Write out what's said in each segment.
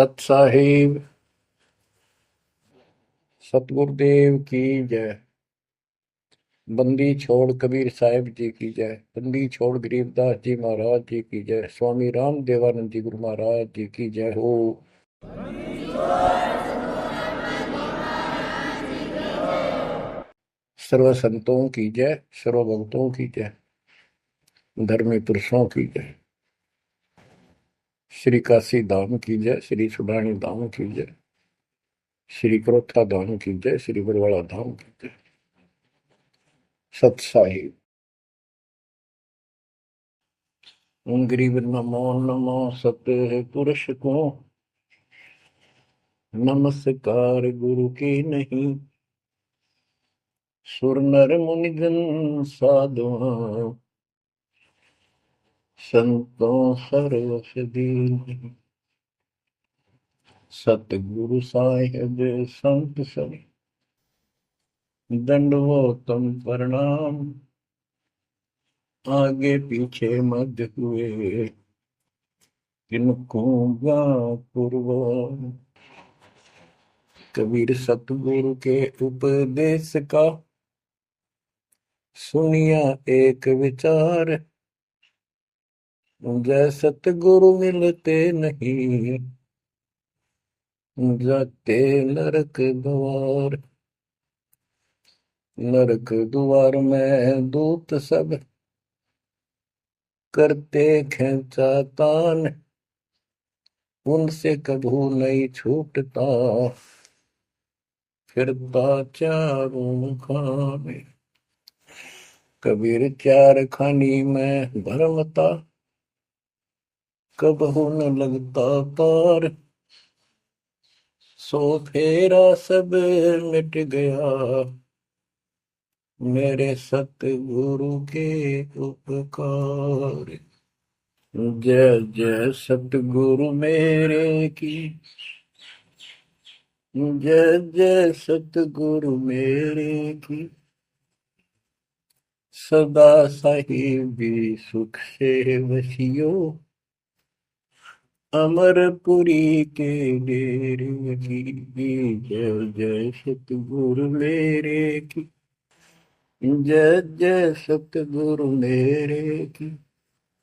सत साहिब सतगुरुदेव की जय। बंदी छोड़ कबीर साहिब जी की जय। बंदी छोड़ गरीबदास जी महाराज जी की जय। स्वामी राम देवानंद जी गुरु महाराज जी की जय हो। सर्व संतों की जय, सर्व भक्तों की जय, धर्मी पुरुषों की जय। श्री काशी धाम की जय, श्री सुडानी धाम की जय, श्री क्रोथा धाम की जय, श्री बरवाड़ा धाम की जय। सत साहिब गरीब नमो नमो सत्य पुरुष को, नमस्कार गुरु की नहीं। सुर नर मुनिजन साधुआ, संतों सर्वस दीन। सतगुरु साहिब संत सब, दंडवतम प्रणाम। आगे पीछे मध्य हुए, किनको पूर्व। कबीर सतगुरु के उपदेश का, सुनिया एक विचार। जय सतगुरु मिलते नहीं, जाते नरक द्वार। नरक द्वार में दूत सब, करते खेचा तान। उनसे कभू नहीं छूटता, फिरता चारों खाने। कबीर चार खानी में भरमता, कबहू न लगता पार। सो फेरा सब मिट गया, मेरे सतगुरु के उपकार। जय जय सतगुरु मेरे की, जय जय सतगुरु मेरे की। सदा साहिबी सुख से वसियो, अमरपुरी के डेरे की। जय जय सतगुरु मेरे की, जय जय सतगुरु मेरे की।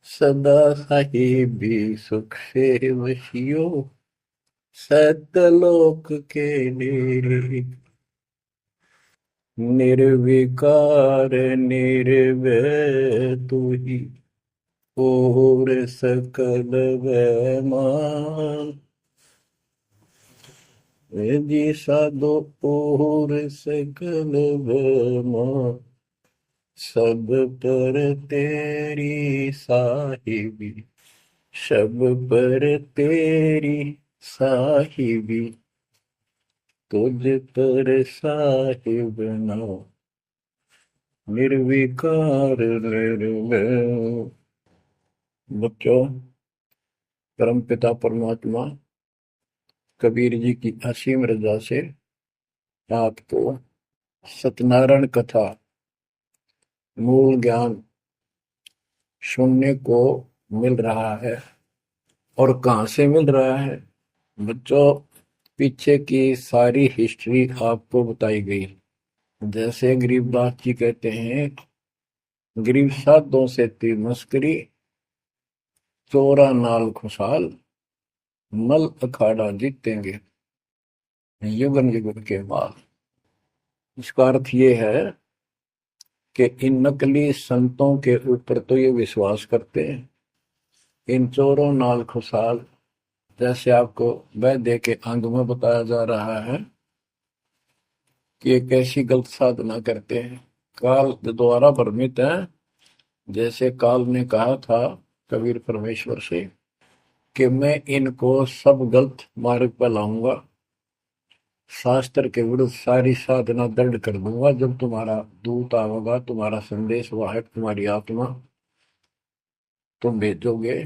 सदा साहिबी सुख से वसियो, सतलोक के डेरे। निर्विकार निर्भय तू ही, और सकल वैमान। जी साधो और सकल वैमान। सब पर तेरी साहिबी, सब पर तेरी साहिबी। तुझ पर साहिब ना, निर्विकार निर्भय। बच्चों, परमपिता परमात्मा कबीर जी की असीम रजा से आपको सत्यनारायण कथा मूल ज्ञान सुनने को मिल रहा है। और कहाँ से मिल रहा है बच्चों? पीछे की सारी हिस्ट्री आपको बताई गई। जैसे गरीबदास जी कहते हैं, गरीब साधों से ती मस्करी, चोरा नाल खुशहाल, मल अखाड़ा जीतेंगे युगन युगन के बाद। इसका अर्थ ये है कि इन नकली संतों के ऊपर तो ये विश्वास करते हैं, इन चोरों नाल खुशहाल, जैसे आपको वैद्य के अंग में बताया जा रहा है कि एक ऐसी गलत साधना करते हैं, काल द्वारा भ्रमित है। जैसे काल ने कहा था कबीर परमेश्वर से कि मैं इनको सब गलत मार्ग पर लाऊंगा, शास्त्र के विरुद्ध सारी साधना दंड कर दूंगा। जब तुम्हारा दूत आवेगा, तुम्हारा संदेश वाहक, तुम्हारी आत्मा, तुम भेजोगे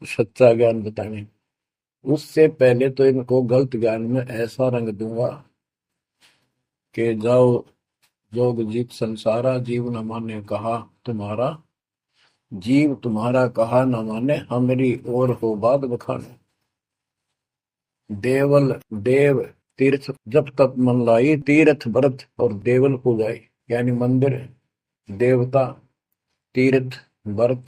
सच्चा ज्ञान बताने, उससे पहले तो इनको गलत ज्ञान में ऐसा रंग दूंगा कि जाओ जोग जीत संसारा, जीव न माने कहा तुम्हारा। जीव तुम्हारा कहा न माने, हमारी ओर हो बात बखाने। देवल देव तीर्थ जब तप मन लाई, तीर्थ व्रत और देवल पूजाई। यानी मंदिर, देवता, तीर्थ, व्रत,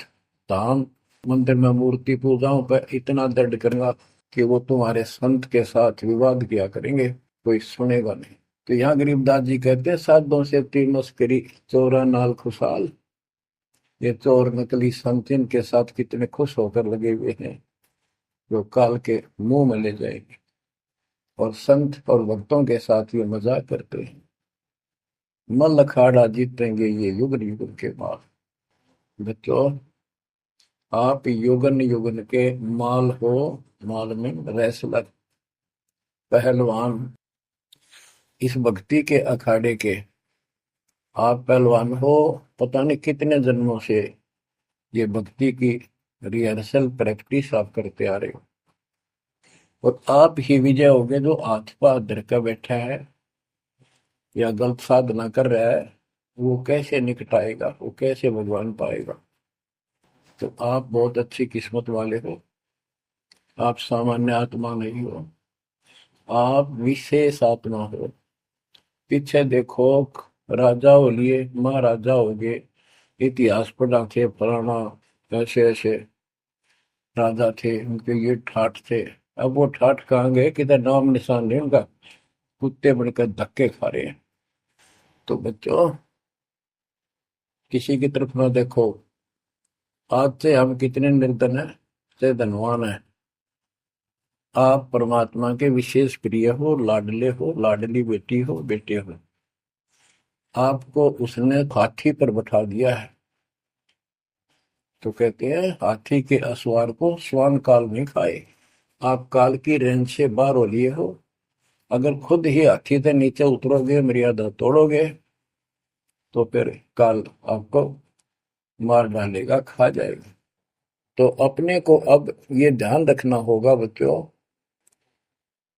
धाम। मंदिर में मूर्ति पूजाओं पर इतना दृढ़ करूंगा कि वो तुम्हारे संत के साथ विवाद किया करेंगे, कोई सुनेगा नहीं। तो यहाँ गरीबदास जी कहते हैं, साधों से तीर मस्करी, चोरा नाल खुशहाल। ये चोर नकली संत इनके साथ कितने खुश होकर लगे हुए हैं, जो काल के मुंह में ले जाएंगे। और संत और भक्तों के साथ ये मजाक करते हैं। मल अखाड़ा जीतेंगे ये युग युग के बाद। बच्चों, आप युगन युगन के माल हो, माल में रेसलर, पहलवान, इस भक्ति के अखाड़े के आप पहलवान हो। पता नहीं कितने जन्मों से ये भक्ति की रिहर्सल प्रैक्टिस आप करते आ रहे हो, और आप ही विजय होगे। जो हाथ पर धर कर बैठा है या गलत साधना कर रहा है, वो कैसे निकटाएगा, वो कैसे भगवान पाएगा। तो आप बहुत अच्छी किस्मत वाले हो। आप सामान्य आत्मा नहीं हो, आप विशेष आत्मा हो। पीछे देखो, राजा हो लिए, महाराजा हो गए, इतिहास पढ़ा के फलाना ऐसे ऐसे राजा थे, उनके ये ठाठ थे। अब वो ठाठ कहाँ गए, किधर नाम निशान नहीं उनका, कुत्ते बनकर धक्के खा रहे हैं। तो बच्चों, किसी की तरफ ना देखो। आज से हम कितने निर्धन है से धनवान है। आप परमात्मा के विशेष प्रिय हो, लाडले हो, लाडली बेटी हो, बेटे हो। आपको उसने हाथी पर बैठा दिया है। तो कहते हैं, हाथी के असवार को स्वान काल में खाए। आप काल की रेंज से बाहर हो लिए हो। अगर खुद ही हाथी से नीचे उतरोगे, मर्यादा तोड़ोगे, तो फिर काल आपको मार डालेगा, खा जाएगा। तो अपने को अब ये ध्यान रखना होगा बच्चों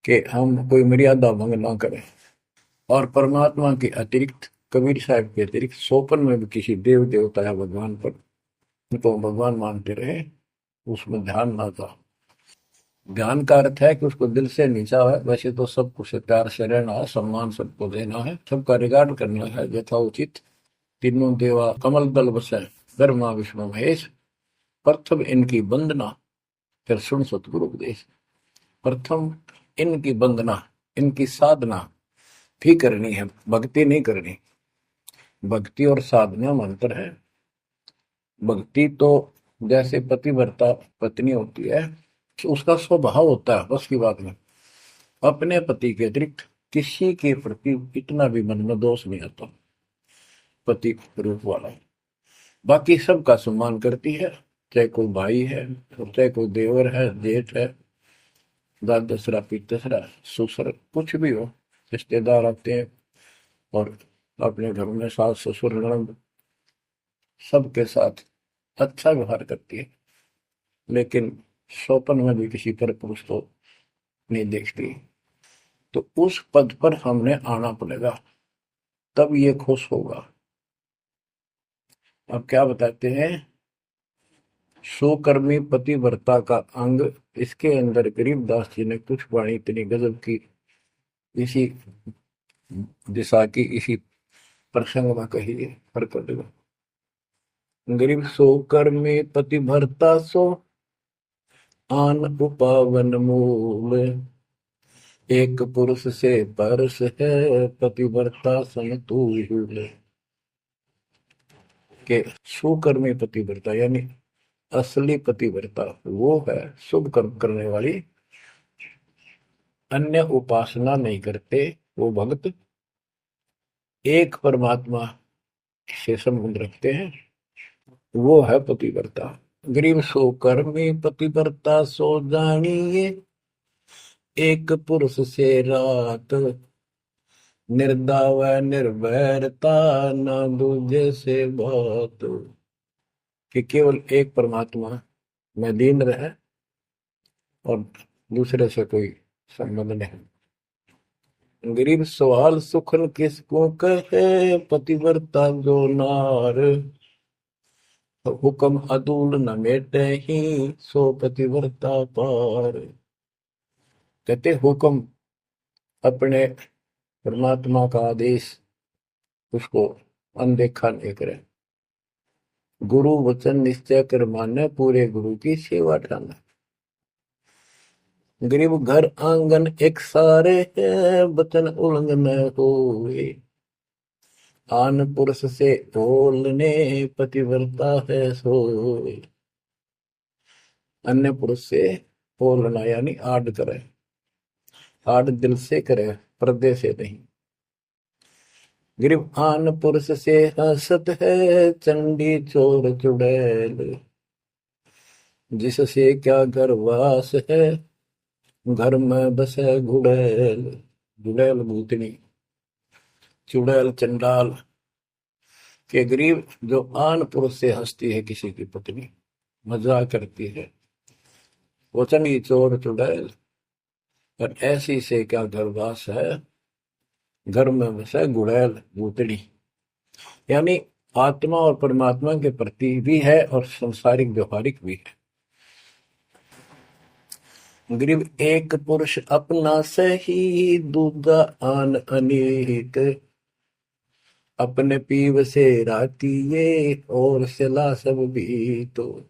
कि हम कोई मर्यादा भंग ना करें। और परमात्मा के अतिरिक्त, कबीर साहब के अतिरिक्त सोपन में भी किसी देव देवता या भगवान पर उनको भगवान मानते रहे, उसमें ध्यान ना था। ध्यान का अर्थ है कि उसको दिल से नीचा है। वैसे तो सबको से प्यार से रहना है, सम्मान सबको देना है, सबका रिगार्ड करना है यथाउचित। तीनों देवा कमल दल बसे, ब्रह्मा विष्णु महेश, प्रथम इनकी वंदना, फिर सुन सतगुरु उपदेश। प्रथम इनकी वंदना, इनकी साधना भी करनी है, भक्ति नहीं करनी। भक्ति और साधना में अंतर है। भक्ति तो जैसे पतिव्रता पत्नी होती है, उसका स्वभाव होता है, बस की बात नहीं। अपने पति के अतिरिक्त किसी के प्रति इतना भी मन में दोष नहीं आता। पति रूप वाला बाकी सबका सम्मान करती है, चाहे कोई भाई है, चाहे कोई देवर है, जेठ है, दादसरा, पितसरा, ससुर, कुछ भी हो, रिश्तेदार आते हैं और अपने घर में सास ससुर ननद सबके साथ अच्छा व्यवहार करती है। लेकिन स्वपन में भी किसी पर पुरुष को नहीं देखती। तो उस पद पर हमने आना पड़ेगा, तब ये खुश होगा। अब क्या बताते हैं, सुकर्मी पतिव्रता का अंग। इसके अंदर गरीबदास जी ने कुछ वाणी इतनी गजब की इसी दिशा की, इसी प्रसंग में कही है। गरीब सो कर्मी पतिव्रता सो आन उपावन मूल, एक पुरुष से परस है पतिव्रता समतूल। के सुकर्मी पतिव्रता यानी असली पतिव्रता वो है शुभ कर्म करने वाली, अन्य उपासना नहीं करते वो भक्त, एक परमात्मा से संबंध रखते हैं, वो है पतिव्रता। गरीब सो कर्मी पतिव्रता सो जानिए, एक पुरुष से रात, निर्दाव निर्भरता न दूजे से बात। कि केवल एक परमात्मा में लीन रहे और दूसरे से कोई संबंध नहीं। गरीब सवाल सुखन किसको कहे, पतिव्रता जो नार, हुक्म अदूल न मेटे ही, सो पतिव्रता पार। कहते हुक्म अपने परमात्मा का आदेश उसको अनदेखा नहीं करे। गुरु वचन निश्चय कर माने, पूरे गुरु की सेवा ठाना। गरीब घर आंगन एक सारे है, वचन उल्लंघन होए। आन पुरुष से बोलने पतिव्रता है सोए। अन्य पुरुष से बोलना यानी आड़ करे, आड़ दिल से करे, पर्दे से नहीं। गरीब आन पुरुष से हंसत है, चंडी चोर चुड़ैल। जिससे क्या गर्वास है, घर में बसे गुड़ैल। गुड़ैल भूतनी, चुड़ैल चंडाल। के गरीब जो आन पुरुष से हंसती है किसी की पत्नी, मजाक करती है, वो चंडी चोर चुड़ैल। और ऐसी से क्या गर्वास है, घर में बसे गुड़ैल भूतनी। यानी आत्मा और परमात्मा के प्रति भी है और संसारिक व्यवहारिक भी है। गरीब एक पुरुष अपना सही, दूजा आन अनेक। अपने पीव से रातिये, और सिला सब भी तो।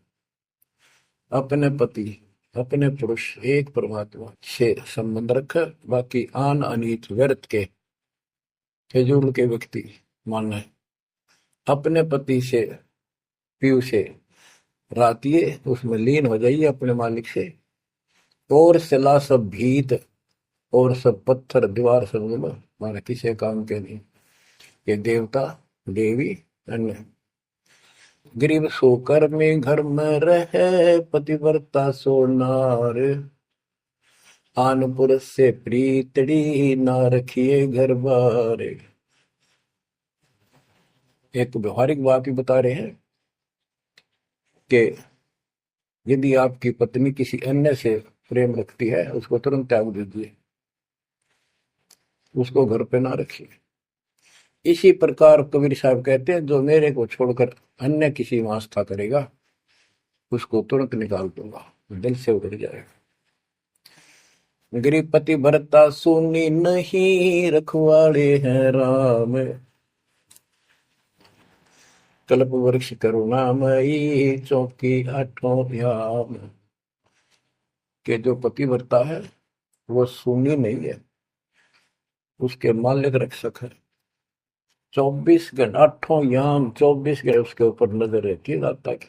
अपने पति, अपने पुरुष एक परमात्मा से संबंध रखा, बाकी आन अनीत व्यर्थ के फिजूल के व्यक्ति मानना। अपने पति से पीव से रातिये, उसमें लीन हो जाइए अपने मालिक से। और सिला सब भीत, और सब पत्थर दीवार सब माना किसी काम के नहीं। ये देवता देवी अन्य। गरीब सोकर में घर में रहे, पतिव्रता सोनार। आन पुरुष से प्रीतड़ी, ना रखिए घर बार। एक व्यवहारिक बात भी बता रहे हैं कि यदि आपकी पत्नी किसी अन्य से प्रेम रखती है, उसको तुरंत त्याग दीजिए, उसको घर पे ना रखिए। इसी प्रकार कबीर साहब कहते हैं, जो मेरे को छोड़कर अन्य किसी में आस्था करेगा, उसको तुरंत निकाल दूंगा, दिल से उतर जाएगा। गरीब पति भरता सुनी नहीं, रखवाड़े हैं राम। कल्प वृक्ष करुणामयी, चौकी आठों याम। के जो पति भरता है वो सुनी नहीं है, उसके मालिक रक्षक है। 24 घंटे, आठों याम 24 घंटे उसके ऊपर नजर रहती है दाता की।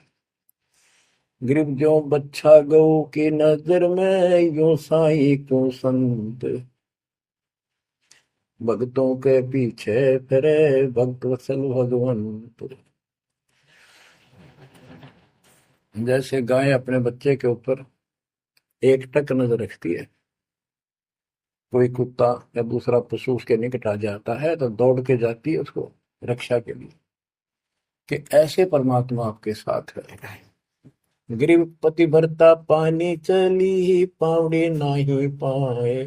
गरीब जो बच्चा गौ की नजर में, यूं साई को संत। भक्तों के पीछे फिरे, भक्त वत्सल भगवंत। जैसे गाय अपने बच्चे के ऊपर एक टक नजर रखती है, कोई कुत्ता या दूसरा पशु उसके निकट आ जाता है तो दौड़ के जाती है उसको रक्षा के लिए, कि ऐसे परमात्मा आपके साथ है। गरीब पति भरता पानी चली, पावड़ी नाही पाए।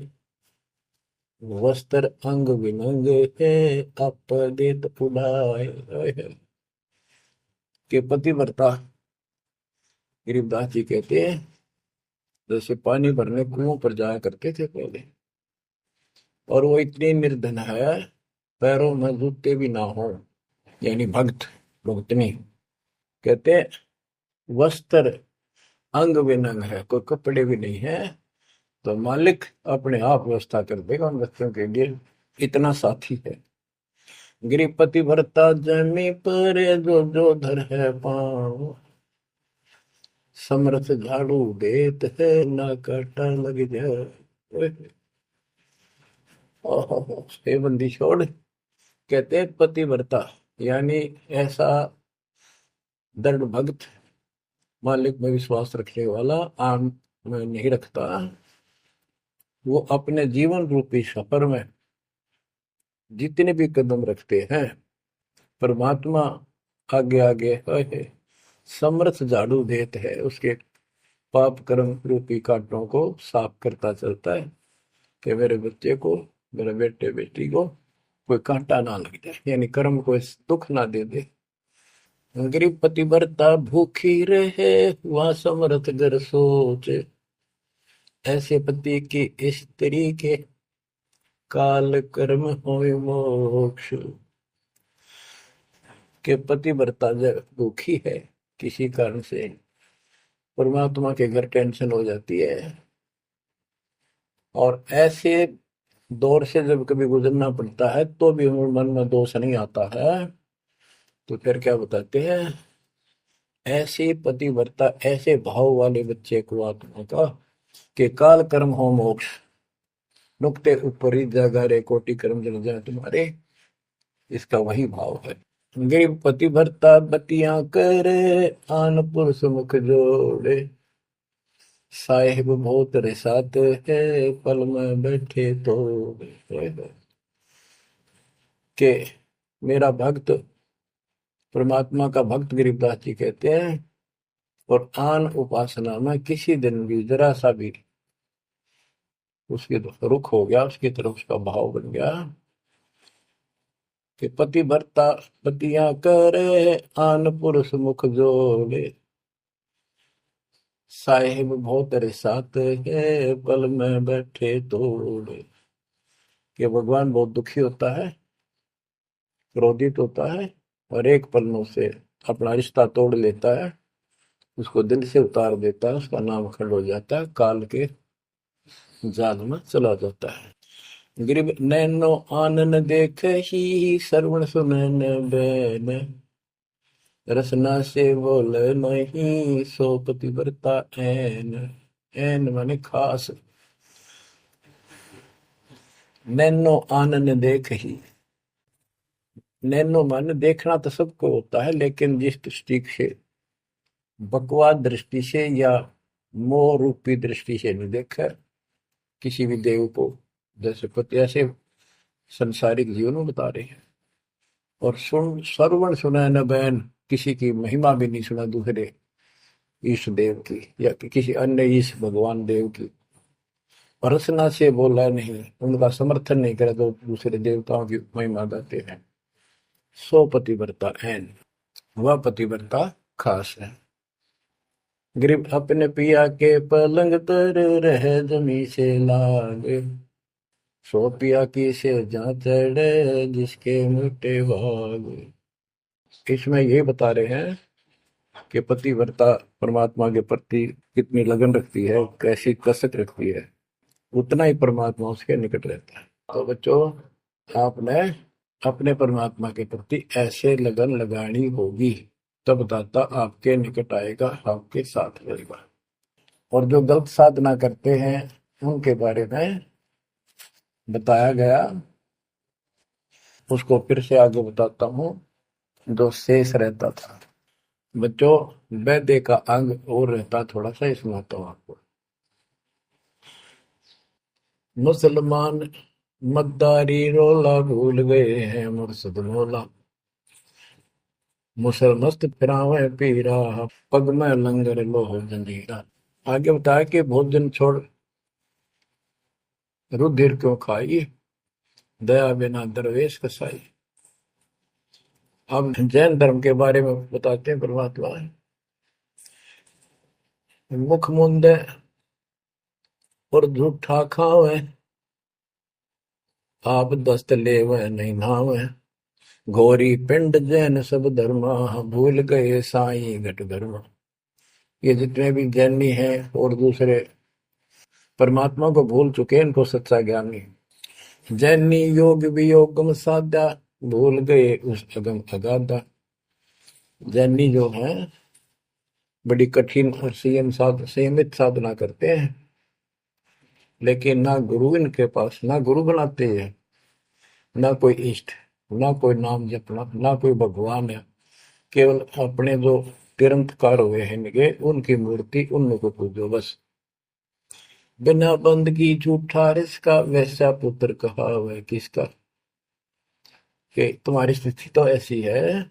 वस्त्र अंग विनंग है, आप देत उड़ाए। के पति भरता गरीबदास जी कहते हैं, जैसे पानी भरने कुओं पर जाया करते थे पहले, और वो इतनी निर्धन है, पैरों में जूते भी ना हो, यानी भक्त भक्तनी। कहते हैं वस्त्र अंग विनंग है, कोई कपड़े भी नहीं है, तो मालिक अपने आप व्यवस्था कर देगा उन बच्चों के लिए, इतना साथी है। गिरिपति भरता जमी पर, जो जो धर है पाँव। समर्थ झाड़ू देत है, ना काटा लग जाए। हे बंदी छोड़, कहते पतिव्रता यानी ऐसा दृढ़ भक्त, मालिक में विश्वास रखने वाला, आम में नहीं रखता। वो अपने जीवन रूपी सफर में जितने भी कदम रखते हैं, परमात्मा आगे आगे है, समर्थ झाड़ू देते है, उसके पाप कर्म रूपी कांटों को साफ करता चलता है, कि मेरे बच्चे को, मेरे बेटे बेटी को कोई कांटा ना लग जाए, यानी कर्म को दुख ना दे दे। गरीब पतिव्रता भूखी रहे, वह समर्थ घर सोच। ऐसे पति की स्त्री के काल कर्म होय मोक्ष। के पतिव्रता जब दुखी है किसी कारण से, परमात्मा के घर टेंशन हो जाती है, और ऐसे दौर से जब कभी गुजरना पड़ता है तो भी मन में दोष नहीं आता है, तो फिर क्या बताते हैं, ऐसे पतिव्रता ऐसे भाव वाले बच्चे को आत्मा का कि काल कर्म हो मोक्ष, नुक्ते ऊपर ही जागा रे कोटि कर्म जल जाए तुम्हारे, इसका वही भाव है। गरीब पतिव्रता बतियां करे, आन पुरुष मुख जोड़े, साहेब बहुत रिसाते है, पल में बैठे तो के मेरा भक्त, परमात्मा का भक्त गरीबदास जी कहते हैं, और आन उपासना में किसी दिन भी जरा सा भी उसके रुख हो गया, उसकी तरफ उसका भाव बन गया कि पतिव्रता पतियां करे, आन पुरुष मुख जोड़े, साहेब बहुत रिसाते है, पल में बैठे तोड़े। कि भगवान बहुत दुखी होता है, क्रोधित होता है, और एक पल में उसे अपना रिश्ता तोड़ लेता है, उसको दिल से उतार देता है, उसका नाम खंड हो जाता है, काल के जाल में चला जाता है। गरीब नैनो आनन देख ही, श्रवण सुनन बैन, रसना से बोल नहीं, सो पतिव्रता ऐन। ऐन माने खास। नैनो आनन देख ही, नैनो माने देखना तो सबको होता है, लेकिन जिस दृष्टि से, बकवाद दृष्टि से या मोह रूपी दृष्टि से नहीं देखा किसी भी देव को, जैसे पति ऐसे संसारिक जीवन में बता रहे हैं। और सुन श्रवण सुना न बैन, किसी की महिमा भी नहीं सुना दूसरे ईश देव की या किसी अन्य ईश भगवान देव की, और रसना से बोला नहीं, उनका समर्थन नहीं करे तो दूसरे देवताओं की महिमा गाते हैं। सो पतिव्रता ऐन, वह पतिव्रता खास है। गरीब अपने पिया के पलंग तर, रह जमी से लागे, सो पिया की से जहाँ चढ़े, जिसके मिटे भाग। इसमें ये बता रहे हैं कि पतिव्रता परमात्मा के प्रति कितनी लगन रखती है, कैसी कसक रखती है, उतना ही परमात्मा उसके निकट रहता है। तो बच्चों, आपने अपने परमात्मा के प्रति ऐसे लगन लगानी होगी, तब दाता आपके निकट आएगा, आपके साथ रहेगा। और जो गलत साधना करते हैं उनके बारे में बताया गया, उसको फिर से आगे बताता हूँ। जो शेष रहता था बच्चों, वैद्य का अंग और रहता थोड़ा सा, इसमें आता हूँ आपको। मुसलमान मद्दारी रोला, भूल गए हैं मुर्शद मौला, मुसलमस्त फिरावे पीरा, पग में लंगर लोह जंजीरा। आगे बताया कि भोजन छोड़ रुधिर क्यों खाई, दया बिना दरवेश कसाई। अब जैन धर्म के बारे में बताते हैं परमात्मा। मुख मुंदे और झूठा खावे, आप दस्त लेवे नहीं नावे, घोरी पिंड जैन सब धर्मा, भूल गए साई घट धर्मा। ये जितने भी जैनी हैं और दूसरे परमात्मा को भूल चुके, इनको सच्चा ज्ञान नहीं। जैनी योग वियोगम साधा, भूल गए उस अगम अगाधा। जैनी जो है बड़ी कठिन और संयमित साधना करते हैं, लेकिन ना गुरु इनके पास, ना गुरु बनाते हैं, ना कोई इष्ट, ना कोई नाम जपना, ना कोई भगवान है। केवल अपने जो तिरंतकार हुए हैं इनके, उनकी मूर्ति, उनको पूजो बस। बिना बंदगी झूठा रिसका, वैसा पुत्र कहा वह किसका। कि तुम्हारी स्थिति तो ऐसी है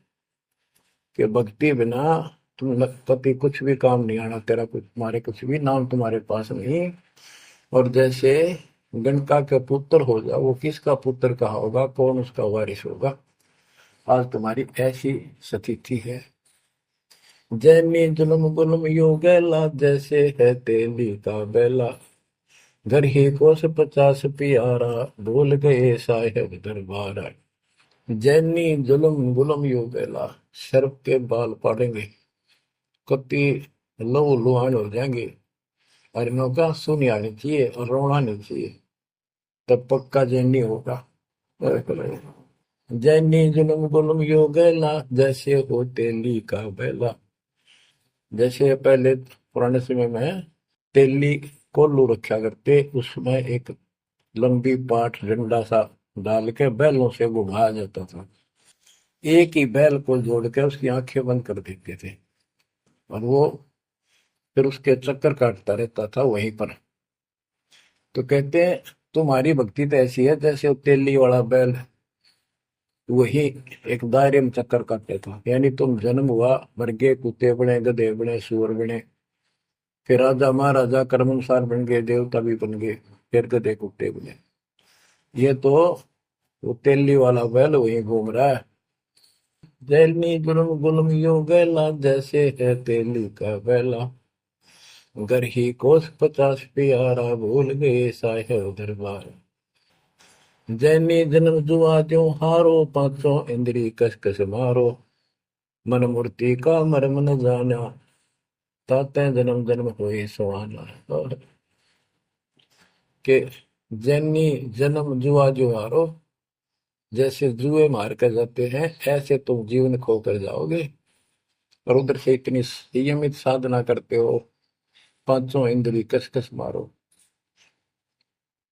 कि भक्ति बिना तुम कभी कुछ भी काम नहीं आना, तेरा कुछ, तुम्हारे कुछ भी नाम तुम्हारे पास नहीं। और जैसे गणका का पुत्र हो जा, वो किसका पुत्र कहा होगा, कौन उसका वारिस होगा। आज तुम्हारी ऐसी स्थिति है। जैनी जुल्म गुल्म यो गैला, जैसे है तेली का बेला, घर ही कोस 50 प्यारा, भूल गए साहेब दरबारा। जैनी जुल्म गुलम यो बेला, शर्फ के बाल पड़ेंगे, कति लहू लुहान हो जाएंगे। और नौका सुनी आनी चाहिए और रोना नहीं चाहिए, तब पक्का जैनी होगा। जैनी जुल्म गुलम यो गैला, जैसे हो तेली का बेला। जैसे पहले पुराने समय में तेली कोल्लू रखा करते, उसमें एक लंबी पाट डंडा सा डाल के बैलों से घुमाया जाता था। एक ही बैल को जोड़ के उसकी आंखें बंद कर देते थे और वो फिर उसके चक्कर काटता रहता था वहीं पर। तो कहते हैं तुम्हारी भक्ति तो ऐसी है जैसे वो तेली वाला बैल वही एक दायरे में चक्कर काटते था। यानी तुम जन्म हुआ, मर गए, कुत्ते बने, गधे बने, सुअर बने, फिर राजा महाराजा कर्मानुसार बन गए, देवता भी बन गए, फिर गधे कुत्ते बने। ये तो वो तेली वाला बैल वही घूम रहा है। जैनी गुलम गुलम यो गैला, जैसे है तेली का बैला। घर ही कोस 50 प्यारा, भूल गए साहेब दरबार। जैनी जन्म जुआ त्यों हारो, पांचों इंद्री कस कस मारो। मन मूर्ति का मर्म न जाना, ताते जन्म जन्म हुई सुहाना। और के जैनी जन्म जुआ जो हारो, जैसे जुए मार कर जाते हैं ऐसे तुम जीवन खो कर जाओगे। और उधर से इतनी संयमित साधना करते हो, पांचों इंद्री कस कस मारो,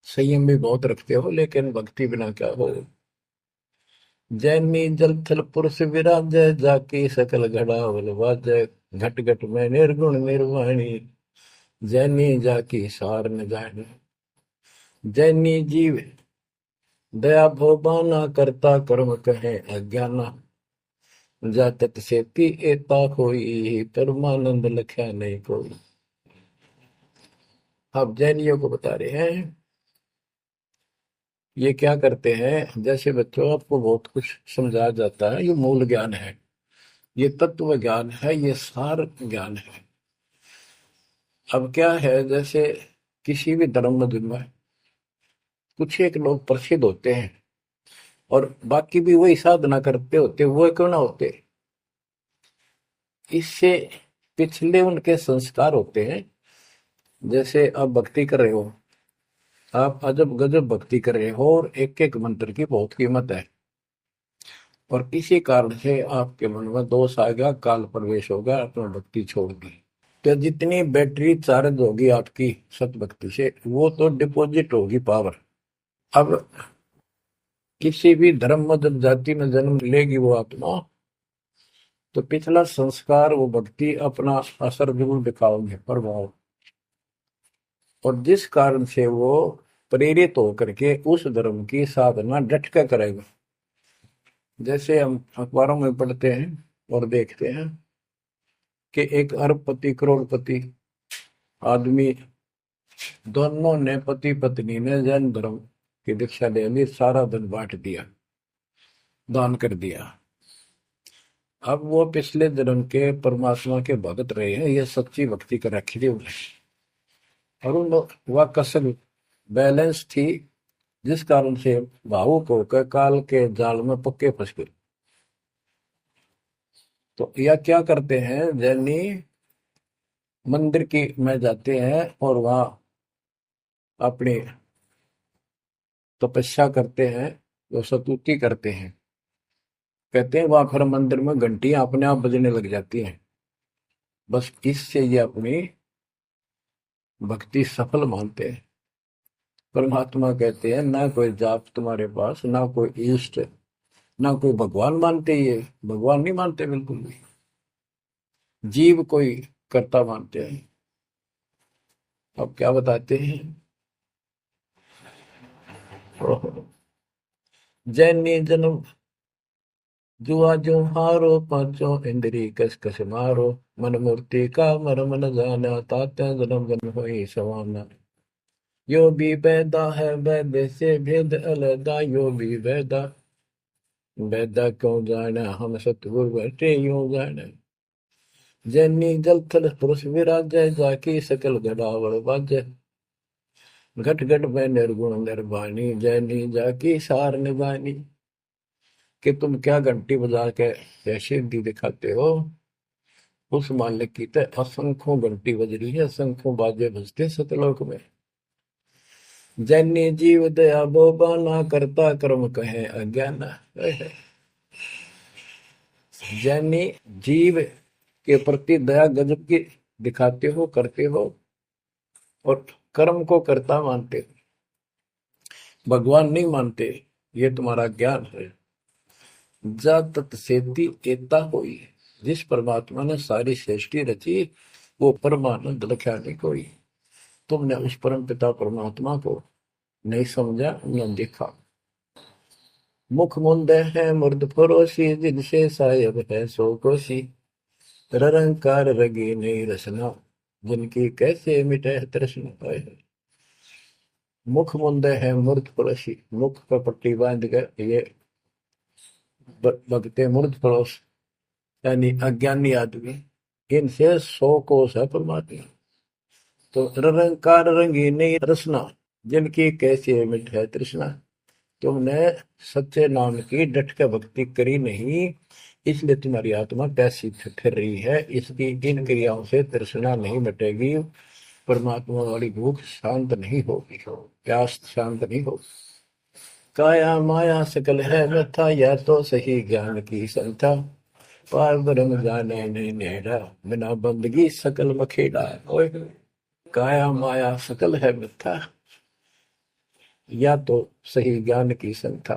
संयम भी बहुत रखते हो, लेकिन भक्ति बिना क्या हो। जैनी जल थल पुरुष विराजय, जाकी सकल घड़ावल वाजय। घट घट में निर्गुण निर्वाणी, जैनी जाकी सार न जाने। जैनी जीव दया भोबाना, करता कर्म कहे अज्ञाना। जातक से ती एता कोई, परमानंद लख्या नहीं कोई। अब जैनियों को बता रहे हैं ये क्या करते हैं। जैसे बच्चों आपको बहुत कुछ समझाया जाता है, ये मूल ज्ञान है, ये तत्व ज्ञान है, ये सार ज्ञान है। अब क्या है, जैसे किसी भी धर्म में कुछ एक लोग प्रसिद्ध होते हैं और बाकी भी वही साधना करते होते, वो क्यों ना होते, इससे पिछले उनके संस्कार होते हैं। जैसे आप भक्ति कर रहे हो, आप अजब गजब भक्ति कर रहे हो और एक एक मंत्र की बहुत कीमत है, और किसी कारण से आपके मन में दोष आ गया, काल प्रवेश होगा, अपना भक्ति छोड़ दी, तो जितनी बैटरी चार्ज होगी आपकी सत भक्ति से, वो तो डिपॉजिट होगी पावर। अब किसी भी धर्म मत जाति में जन्म लेगी वो आत्मा, तो पिछला संस्कार वो भक्ति अपना असर जरूर दिखाओगे, प्रभाव। और जिस कारण से वो प्रेरित होकर के उस धर्म की साधना डट कर करेगा। जैसे हम अखबारों में पढ़ते हैं और देखते हैं कि एक अरबपति करोड़पति आदमी, दोनों ने पति पत्नी ने जैन धर्म की दीक्षा ले ली, सारा धन बांट दिया, दान कर दिया। अब वो पिछले जन्म के परमात्मा के भगत रहे हैं, ये सच्ची भक्ति कर रखी थी उन्हें, और उन वह कसर बैलेंस थी, जिस कारण से भावुक होकर काल के जाल में पक्के फंस गए। तो यह क्या करते हैं, जैनी मंदिर की में जाते हैं और वहां अपनी तपस्या करते हैं, तो स्तुति करते हैं। कहते हैं वहां फिर मंदिर में घंटियां अपने आप बजने लग जाती हैं। बस इससे ये अपनी भक्ति सफल मानते हैं। परमात्मा कहते हैं ना कोई जाप तुम्हारे पास, ना कोई इष्ट, ना कोई भगवान मानते, ये भगवान नहीं मानते बिल्कुल भी, जीव कोई कर्ता मानते हैं। अब क्या बताते हैं, जैनी जन्म जुआ जो हारो, पांचों इंद्री कस कस मारो। मन मूर्ति का मर्म न जाना, ताते जन्म जन्म होई सवाना। यो भी पैदा है वैद्य से भेद अलगा, यो भी वैदा वैदा क्यों जाना, हम सतगुरु बैठे यूं जाना। जैनी जल थल पुरुष विराजय, जाकी सकल गड़ावड़ बाजय। घट घट में निर्गुण निर्वाणी, जैनी जाकी सार निभानी। कि तुम क्या घंटी बजा के ऐसी सिद्धि दिखाते हो, उस मालिक की तो असंख्यों घंटी बज रही है, असंख्यों बाजे बजते सतलोक में। जैनी जीव दया बोबाना, करता कर्म कहे अज्ञान। जैनी जीव के प्रति दया गजब की दिखाते हो, करते हो, और कर्म को कर्ता मानते हो, भगवान नहीं मानते। ये तुम्हारा ज्ञान है। जा तत्सेती एता होई, जिस परमात्मा ने सारी सृष्टि रची वो परमानंद लख्या नहीं कोई। तुमने उस परम पिता परमात्मा को नहीं समझा, न देखा। मुख मुंदे है मुर्द फरोशी, जिनसे सायब है सो कोशी। निरंकार रगी नहीं रसना, जिनकी कैसे मिटे तृष्णा पाए। मुख मुंदे है मुर्द फरोशी, मुख पर पट्टी बांध कर ये बगते मुर्द फरोश यानी अज्ञानी आदमी, इनसे 100 कोस है परमात्मा। तो निरंकार रंगी नहीं रसना, जिनकी कैसी मिट है तृष्णा। तुमने सच्चे नाम की डट के भक्ति करी नहीं, इसलिए तुम्हारी आत्मा पैसी फिर रही है। इसकी इन क्रियाओं से तृष्णा नहीं मिटेगी, परमात्मा वाली भूख शांत नहीं होगी, प्यास शांत नहीं होगी। काया माया सकल है व्यथा, यह तो सही ज्ञान की संथा। पार ब्रह्म जाने नहीं नेड़ा, बिना बंदगी सकल मखेड़ा। काया माया सकल है मिथ्या, या तो सही ज्ञान की संथा।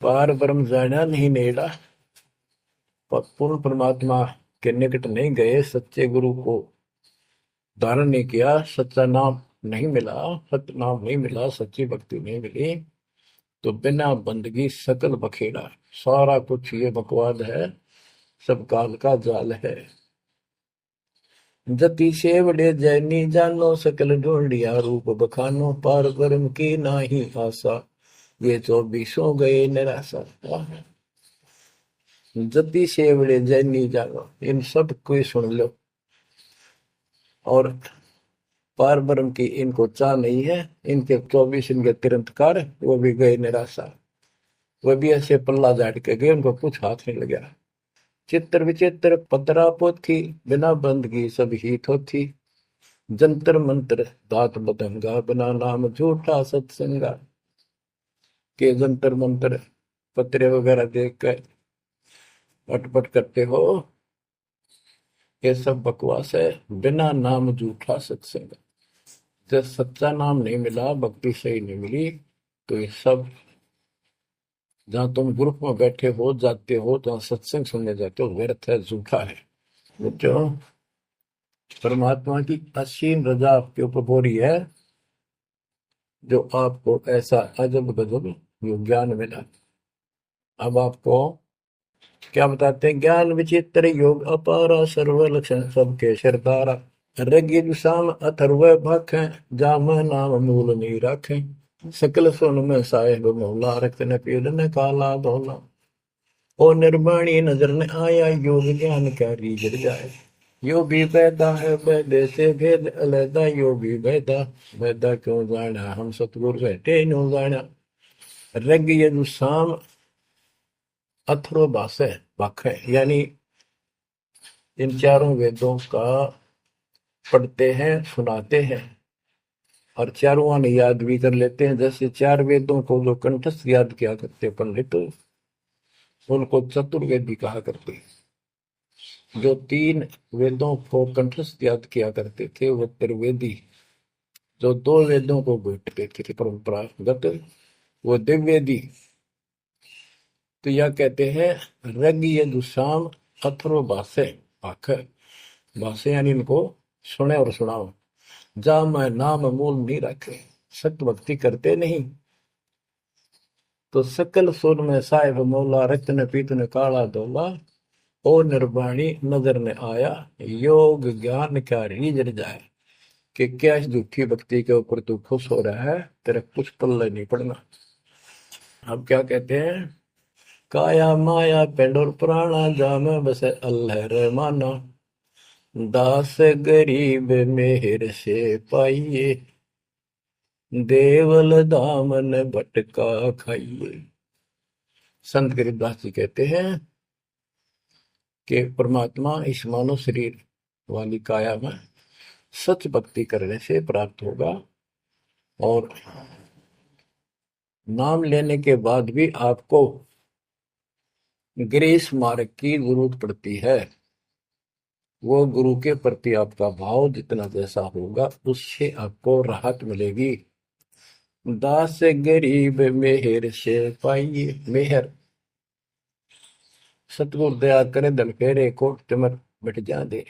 पार ब्रह्म जाना नहीं नेड़ा, पूर्ण परमात्मा के निकट नहीं गए, सच्चे गुरु को धारण नहीं किया, सच्चा नाम नहीं मिला, सत्य नाम नहीं मिला, सच्ची भक्ति नहीं मिली, तो बिना बंदगी सकल बखेड़ा। सारा कुछ ये बकवाद है, सब काल का जाल है। जति सेवड़े जैनी जानो, सकल ढूंढिया रूप बखानो। पार ब्रह्म की नाही आशा, ये 24 गए निराशा। जति सेवड़े जैनी जानो, इन सब को सुन लो। और पार ब्रह्म की इनको चाह नहीं है, इनके 24 इनके तिरंतकार, वो भी गए निराशा। वो भी ऐसे पल्ला झाड़ के गए, उनको कुछ हाथ नहीं लगा। चित्र विचित्र पतरा पोथी, बिना बंदगी सब ही थोथी। जंतर मंत्र दात बदंगा, बिना नाम झूठा सत्संगा। के जंतर मंत्र पत्रे वगैरह देख कर अटपट करते हो, ये सब बकवास है। बिना नाम झूठा सत्संग, जब सच्चा नाम नहीं मिला, भक्ति सही नहीं मिली, तो ये सब जहां तुम ग्रुप में बैठे हो, जाते हो, जहां सत्संग सुनने जाते हो, व्यर्थ है, झूठा है। जो परमात्मा की असीम रजा आपके ऊपर हो रही है, जो आपको ऐसा अजब गजब ज्ञान मिला। अब आपको क्या बताते हैं? ज्ञान विचित्र योग अपारा, सर्व लक्षण सबके सरदारा। ऋग्वेद साम अथर्व भाखें, जाम नाम मूल नहीं राखें। सकल सुन में साहेब मौला, रक्त न पीड़ न काला धोला। ओ निर्वाणी नजर न आया, योग ज्ञान क्या रीझ जाए। यो भी वैदा है वैदे से भेद अलैदा, यो भी वैदा वैदा क्यों जाना, हम सतगुरु बैठे नो जाना। ऋग्वेद साम अथर्व भाखे, यानी इन चारों वेदों का पढ़ते हैं, सुनाते हैं, और चारों आने याद भी कर लेते हैं। जैसे 4 वेदों को जो कंठस्थ याद किया करते पंडित, उनको चतुर्वेदी कहा करते हैं। जो 3 वेदों को कंठस्थ याद किया करते थे वो त्रिवेदी। जो 2 वेदों को बैठते थे परंपरागत, वो दिव्यवेदी। तो यह कहते हैं रग यजु साम अथर्व भाषे, भाषे यानी इनको सुने और सुनाओ। जा मैं नाम मूल नहीं रखे, सत्य भक्ति करते नहीं, तो सकल सुर में साहिब मौला, रत्न पीतन काला धोला। ओ निर्वाणी नजर ने आया, योग ज्ञान क्या रीझ जाए। कि क्या इस दुखी भक्ति के ऊपर तू खुश हो रहा है, तेरा कुछ पल्ले नहीं पड़ना। अब क्या कहते हैं? काया माया पेंड और प्राणा, जा में बसे अल्लाह रहमाना। दास गरीब मेहर से पाइए, देवल दामन भटका खाइए। संत गरीबदास जी कहते हैं कि परमात्मा इस मानव शरीर वाली काया में सच भक्ति करने से प्राप्त होगा, और नाम लेने के बाद भी आपको ग्रीस मार्ग की जरूरत पड़ती है। वो गुरु के प्रति आपका भाव जितना जैसा होगा उससे आपको राहत मिलेगी। दास गरीब मेहर से पाइए। मेहर, सतगुरु दया करे धन फेरे कोट तिमर मिट जा दे।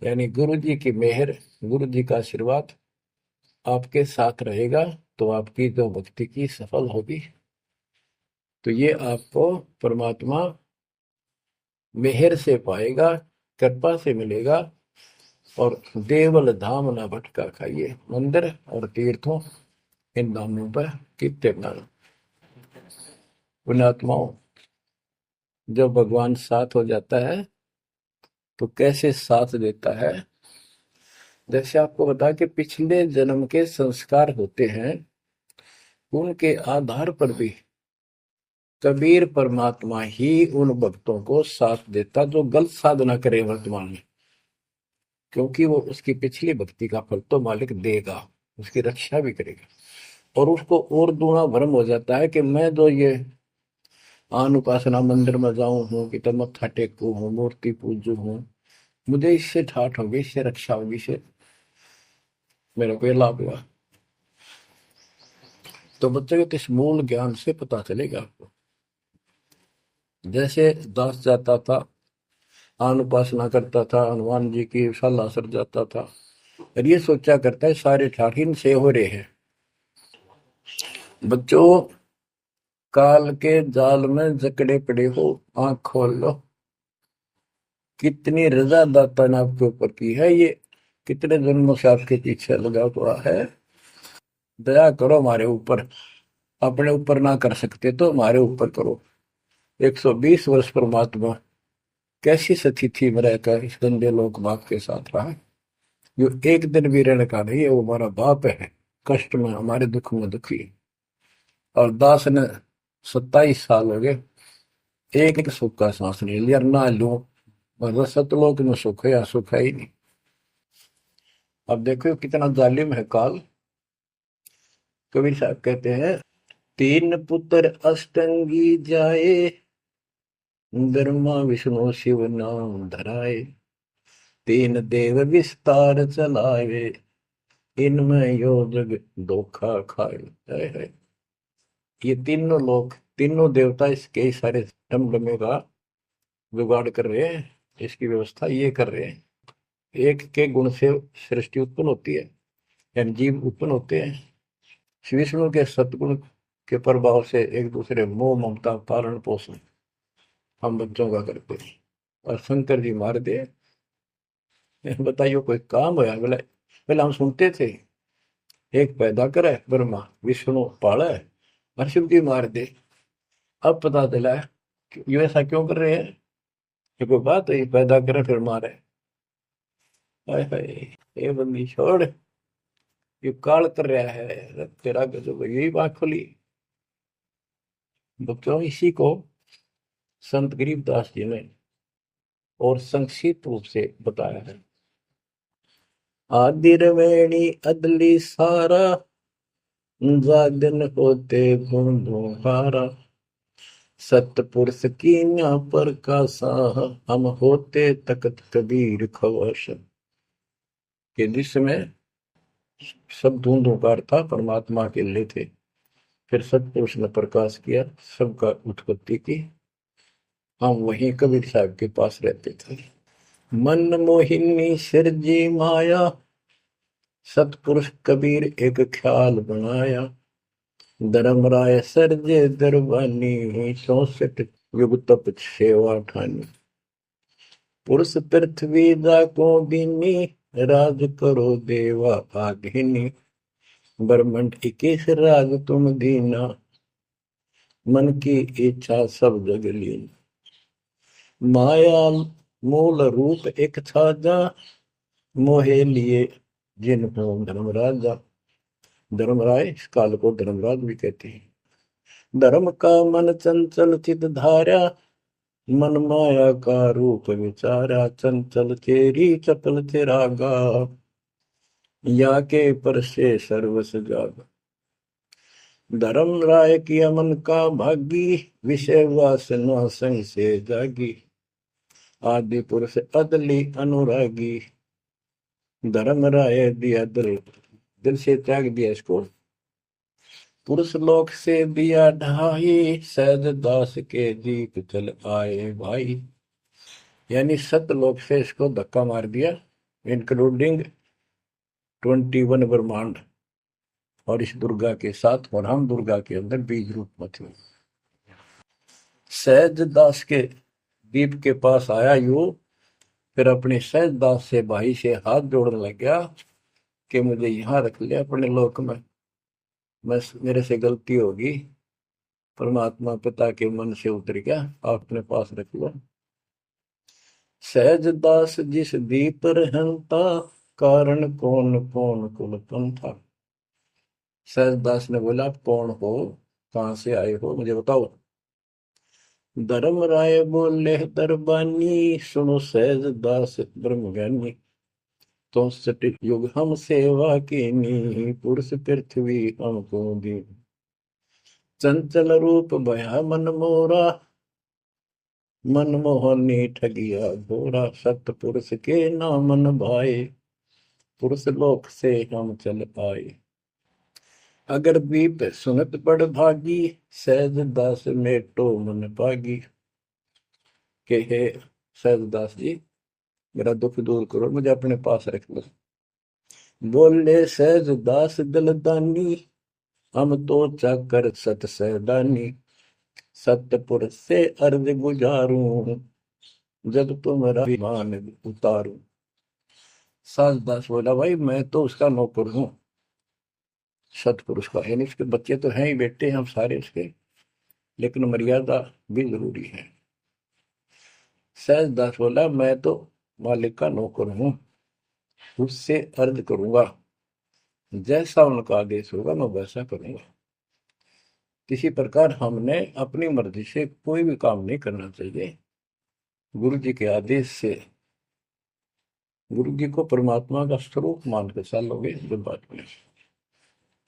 यानी गुरु जी की मेहर, गुरु जी का आशीर्वाद आपके साथ रहेगा तो आपकी जो भक्ति की सफल होगी। तो ये आपको परमात्मा मेहर से पाएगा, कृपा से मिलेगा। और देवल धाम ना भटका खाइए। मंदिर और तीर्थों, इन नामों पर कितने पुण्यात्माओं, जब भगवान साथ हो जाता है तो कैसे साथ देता है। जैसे आपको बता कि पिछले जन्म के संस्कार होते हैं, उनके आधार पर भी कबीर परमात्मा ही उन भक्तों को साथ देता जो गलत साधना करे वर्तमान में, क्योंकि वो उसकी पिछली भक्ति का फल तो मालिक देगा, उसकी रक्षा भी करेगा। और उसको और दूना भ्रम हो जाता है कि मैं जो ये आन उपासना मंदिर में जाऊं हूँ कि तब मत्था टेकू हूँ, मूर्ति पूजू हूँ, मुझे इससे ठाठ होगी, इससे रक्षा होगी, इससे मेरे को ये लाभ हुआ। तो बच्चे को इस मूल ज्ञान से पता चलेगा आपको। जैसे दास जाता था, आन उपासना करता था, हनुमान जी की शाला सर जाता था, और ये सोचा करता है सारे ठाठ इनसे हो रहे हैं। बच्चों, काल के जाल में जकड़े पड़े हो, आंख खोल लो। कितनी रजा दाता ने आपके ऊपर की है, ये कितने जन्मों से आपके पीछे लगा हुआ है। दया करो हमारे ऊपर, अपने ऊपर ना कर सकते तो हमारे ऊपर करो। 120 वर्ष परमात्मा कैसी सती थी में रहकर इस गंदे लोक बाप के साथ रहा। जो एक दिन भी रहने का नहीं है, वो हमारा बाप है, कष्ट में हमारे दुख में दुखी। और दास ने 27 साल हो गए, एक सुख का सांस नहीं लिया, ना लो। मतलब सतलोक में सुख है या सुख है ही नहीं। अब देखो कितना जालिम है काल। कबीर साहब कहते हैं, तीन पुत्र अष्टंगी जाए, ब्रह्मा विष्णु शिव नाम धराए, तीन देव विस्तार चलावे, इनमें यो जग धोखा खाए। है। ये तीनों लोग, तीनों देवता इसके सारे डमडमे का जुगाड़ कर रहे हैं, इसकी व्यवस्था ये कर रहे हैं। एक के गुण से सृष्टि उत्पन्न होती है, यानी जीव उत्पन्न होते हैं। श्री विष्णु के सतगुण के प्रभाव से एक दूसरे मोह ममता पालन पोषण हम बच्चों का करते हैं। और शंकर जी मार दे, बताइए कोई काम होया। बोले पहले हम सुनते थे, एक पैदा करे ब्रह्मा, विष्णु पाले, और शिव जी मार दे। अब पता चला है कि ये ऐसा क्यों कर रहे हैं। ये कोई बात है, ये पैदा करे फिर मारे। हाय हाय, ये बंदी छोड़, ये काल कर रहा है तेरा गजब। यही बात खुली बच्चों। इसी को संत गरीबदास जी ने और संक्षिप्त रूप से बताया है। आदिर्वेणी अदली सारा, जागन होते भूंदो हारा, सतपुरुष की ना पर का साह, हम होते तकत कबीर खवश। के जिसमें सब धुंधुकार था, परमात्मा के लिए थे। फिर सतपुरुष ने प्रकाश किया, सबका उत्पत्ति की। हम वहीं कबीर साहब के पास रहते थे। मन मोहिनी सिरजी माया, सतपुरुष कबीर एक ख्याल बनाया, धर्मराय सरजे दरबानी, 64 युग तप सेवा ठानी, पुरुष पृथ्वी जाको दीनी, राज करो देवा आघिनी, ब्रह्मंड 21 राज तुम दीना, मन की इच्छा सब जग लीन, माया मूल रूप एक था जा, मोहे लिए जिन हो धर्म राजा। धर्मराय, इस काल को धर्मराज भी कहते हैं। धर्म का मन चंचल चित धारा, मन माया का रूप विचारा, चंचल चेरी चपल चिरागा, या के पर से सर्वस जागा। धर्म राय की अमन का भागी, विषय वासना संग से जागी, आदि पुरुष अदली अनुरागी। धर्म राय दिया दिल, दिल से त्याग दिया इसको, पुरुष लोक से दिया ढाई, सहज दास के दीप चल आए भाई। यानी सतलोक से इसको धक्का मार दिया, इंक्लूडिंग 21 ब्रह्मांड, और इस दुर्गा के साथ, और हम दुर्गा के अंदर बीज रूप में थे। सहज दास के दीप के पास आया यू, फिर अपने सहज दास से भाई से हाथ जोड़ने लग गया कि मुझे यहाँ रख लिया अपने लोक में, मैं मेरे से गलती होगी, परमात्मा पिता के मन से उतर गया, आप अपने पास रख लो। सहज दास जिस दीप रहता, कारण कौन कौन कुल पंथा। सहज दास ने बोला, आप कौन हो, कहां से आए हो, मुझे बताओ। धर्म राय बोले दरबानी, सुनो सहज दास ब्रह्म ज्ञानी। तो सटिक युग हम सेवा कीनी, पुरुष पृथ्वी हमको दी। चंचल रूप भया मन मोरा, मन मोहनी ठगिया घोरा। सत पुरुष के नामन भाए, पुरुष लोक से हम चल आए। अगर बीप सुनत बड़ भागी, सहज दास मेटो मन पागी। के हे सहज दास जी, मेरा दुख दूर करो, मुझे अपने पास रख लो। बोले सहज दास दलदानी, हम तो चाकर सत सहदानी। सतपुर से अर्ज गुजारूं, जब तुम्हारा विमान उतारूं। सहज दास बोला, भाई मैं तो उसका नौकर हूं, सतपुरुष का, यानी उसके बच्चे तो हैं ही, बेटे हम सारे उसके, लेकिन मर्यादा भी जरूरी है। सहज दास बोला, मैं तो मालिक का नौकर हूं, उससे अर्ज करूंगा, जैसा उनका आदेश होगा मैं वैसा करूंगा। किसी प्रकार हमने अपनी मर्जी से कोई भी काम नहीं करना चाहिए, गुरु जी के आदेश से। गुरु जी को परमात्मा का स्वरूप मान के चलोगे जो बात में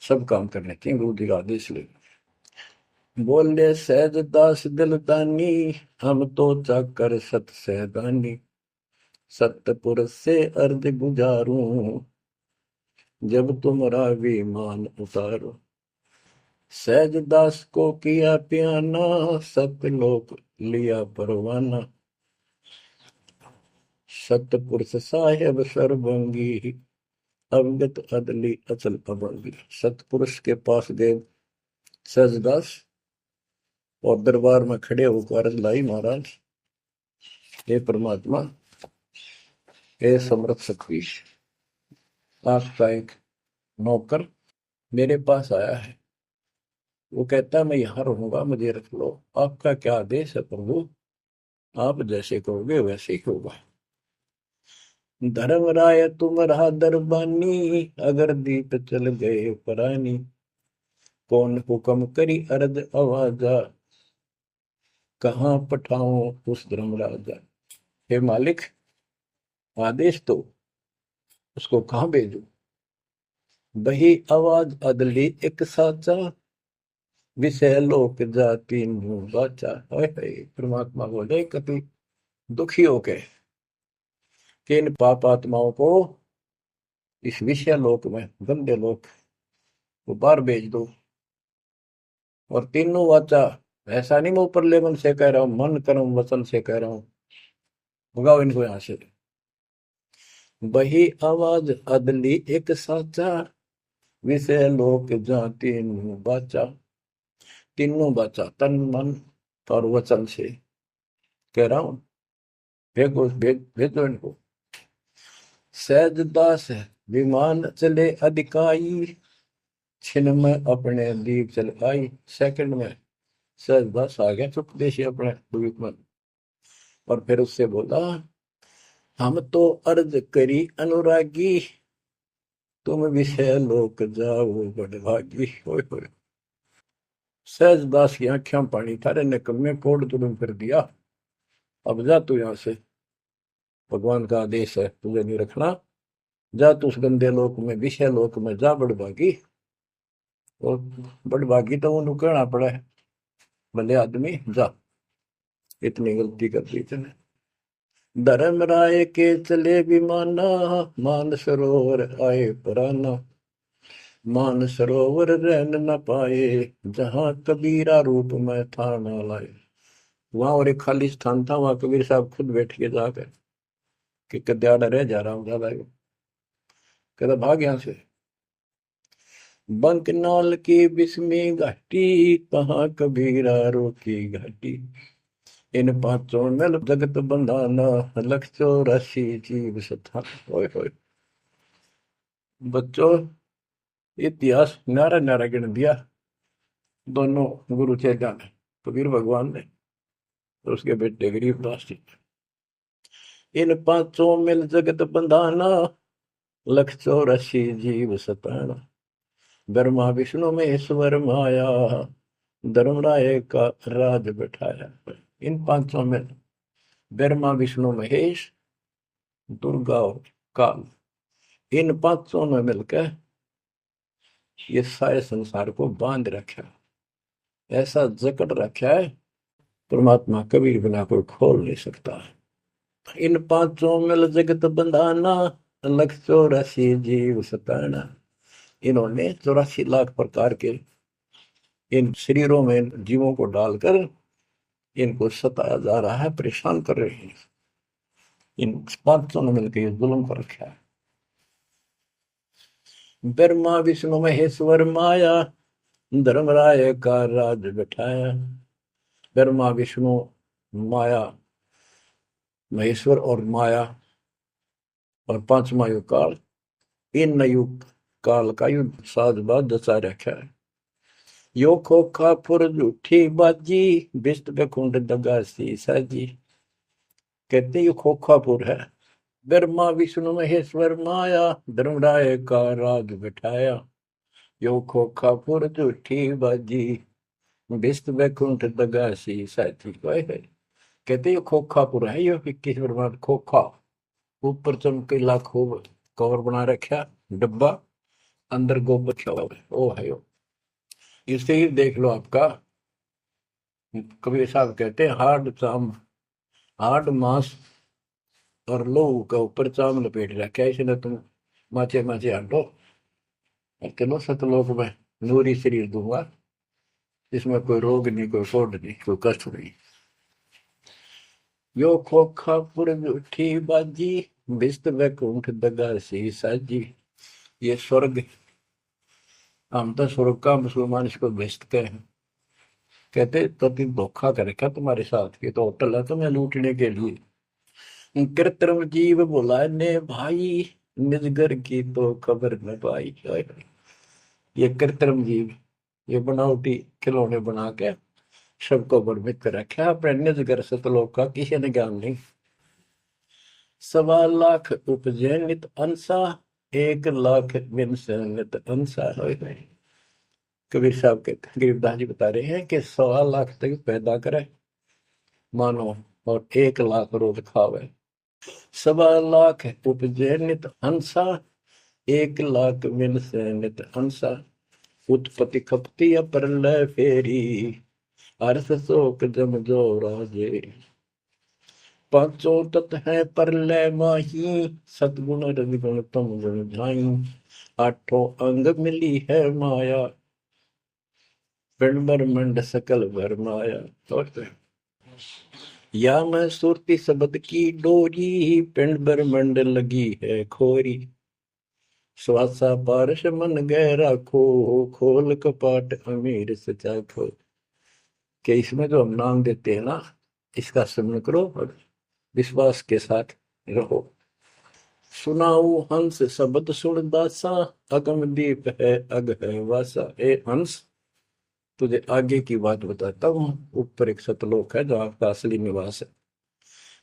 सब काम करने चाहिए, गुरु जी का आदेश ले। बोले सहज दास दिलदानी, हम तो चाकर सत सहदानी। सतपुर से अर्ज गुजारूं, जब तुम्हारा विमान उतारो। सहज दास को किया प्याना, सतलोक लिया परवाना। सतपुरुष साहेब सर्वंगी, अवगत अदली अचल अभंगी। सतपुरुष के पास गए सहजदास, और दरबार में खड़े होकर अर्ज लाई, महाराज हे परमात्मा, हे समर्थ सखीश, आपका एक नौकर मेरे पास आया है, वो कहता है मैं यहाँ रहूंगा, मुझे रख लो। आपका क्या आदेश है प्रभु, आप जैसे कहोगे वैसे ही होगा। धर्म राय तुम रहा दरबानी, अगर दीप चल गए परानी। कौन हुक्म करी अर्ज आवाजा, कहाँ पठाऊं उस धर्म राजा। हे मालिक, आदेश तो, उसको कहाँ भेजू। बही आवाज अदली एक साचा, विषय लोक जाति बाचा। परमात्मा बोले, कभी दुखी होके कि इन पाप आत्माओं को इस विषय लोक में, गंदे लोक, वो बाहर भेज दो। और तीनों वाचा, ऐसा नहीं मैं ऊपर लेवल से कह रहा हूं, मन कर्म वचन से कह रहा हूं, भगाओ इनको यहां से। वही आवाज अदली एक साचा, विषय लोक जाति बाचा। तीनों बाचा, तन मन और वचन से कह रहा हूं, भेजो इनको। सहज दास विमान चले अधिकाई, छिन में अपने दीप चल आई। सेकंड में सहज दास आ गया चुपदेशी अपने द्वीप में, और फिर उससे बोला, हम तो अर्ज करी अनुरागी, तुम विषय लोक जाओ बड़भागी। होय होय। सहजदास की आंखें पानी थारे निकम्मे कोड तुरंत कर दिया। अब जा तू यहां से, भगवान का आदेश है तुझे नहीं रखना। जा तू उस गंदे लोक में, विषय लोक में जा बड़भागी। और बड़भागी तो वो कहना पड़ा है, भले आदमी जा, इतनी गलती कर दी तूने। धर्म राय के चले विमाना, मान सरोवर आए पराना। मान सरोवर रहन न पाए, जहां कबीरा रूप में था न लाए। वहां और एक खाली स्थान था, वहां कबीर साहब खुद बैठ के जाकर कि कद्याड़ा रह जा रहा हूं ज्यादा, कहता भाग यहां से। बंकनाल की बिस्मी घाटी, कहाँ कबीरा रोकी घाटी। इन पांचों में जगत बंधाना, लख 84 जीव सथा। ओए होए। बच्चों, इतिहास न्यारा न्यारा गिन दिया दोनों गुरु चेला ने, कबीर भगवान ने और उसके बेटे गरीबदास जी। इन पांचों मिल जगत बंधाना, लख 84 जीव सताना। ब्रह्मा विष्णु महेश्वर माया, धर्मराय का राज बैठाया। इन पांचों में ब्रह्मा विष्णु महेश, दुर्गा और काल, इन पांचों में मिलकर ये सारे संसार को बांध रखा, ऐसा जकड़ रखा है परमात्मा कबीर बिना कोई खोल नहीं सकता। इन पांचों मिल जगत बंधाना, लख 84 जीव सताना। इन्होंने 84 लाख प्रकार के इन शरीरों में जीवों को डालकर इनको सताया जा रहा है, परेशान कर रहे हैं। इन पांचों ने मिलकर ये जुल्म कर रखा है। ब्रह्मा विष्णु महेश्वर माया, धर्मराय का राज बैठाया। ब्रह्मा विष्णु माया, महेश्वर और माया और पांचवा युग काल, इन युग काल का युद्ध साजबाज दसा रखा है। यो खोखा फुर झूठी बाजी, बिस्त कुंड दगासी साजी। कहते ये खोखापुर है। ब्रह्मा विष्णु महेश्वर माया, धर्मराय का राज बैठाया। यो खोखापुर झूठी बाजी, बिस्त बैकुंठ दगासी साथी। कहते ये खोखापुर है, ये 21 ब्रह्मांड खोखा, ऊपर चमकीला खूब कवर बना रखा डब्बा, अंदर गोबर हुआ है। ओ है यो, इसे ही देख लो आपका। कबीर साहब कहते हैं हार्ड चाम, हार्ड मांस और लोहू का ऊपर चाम लपेट रखा है, इसने तुम माचे माचे हटो, चलो सतलोक में नूरी शरीर दूंगा, इसमें कोई रोग नहीं, कोई फोड़ नहीं, कोई कष्ट नहीं। यो खोखापुर उठी बाजी, बिस्त वैकुंठ दगासी साजी। ये स्वर्ग, हम तो स्वर्ग का मुसलमान इसको बेचते कहें। कहते तो तुम धोखा कर रखा तुम्हारे साथ, ये तो होटल है तुम्हें लूटने के लिए। कृत्रिम जीव बोला ने भाई, निजगर की तो खबर न पाई। ये कृत्रिम जीव, ये बनावटी खिलौने बना के सबको भ्रमित कर रखा है, अपने निजगर सतलोक का किसी ने ज्ञान नहीं। 1.25 लाख उपजे नित अंसा, 1 लाख बिन से नित अंसा। कबीर साहब के गरीबदास जी बता रहे हैं कि 1.25 लाख तक पैदा करे मानो और 1 लाख रोज खावे। 1.25 लाख उपजे नित हंसा, 1 लाख बिन से नित हंसा। उत्पत्ति खपती अप्रलय फेरी, अर्थ शोक जम जो राजे। पांचों तत् है प्रलय माही, सतगुण रविगुण तम गुण झाई। आठों अंग मिली है माया, पिंड ब्रह्मंड सकल भरमाया। या मैं सुरती शब्द की डोरी, पिंड ब्रह्मंड लगी है खोरी। श्वासा पारस मन गहरा खो, खोल कपाट अमीर सचा खो। कि इसमें जो हम नाम देते हैं ना, इसका स्मरण करो और विश्वास के साथ रहो। सुनाऊ हंस शब्द सुन दासा, अगम दीप है अग है वासा। ए हंस, तुझे आगे की बात बताता हूँ। ऊपर एक सतलोक है जो आपका असली निवास है।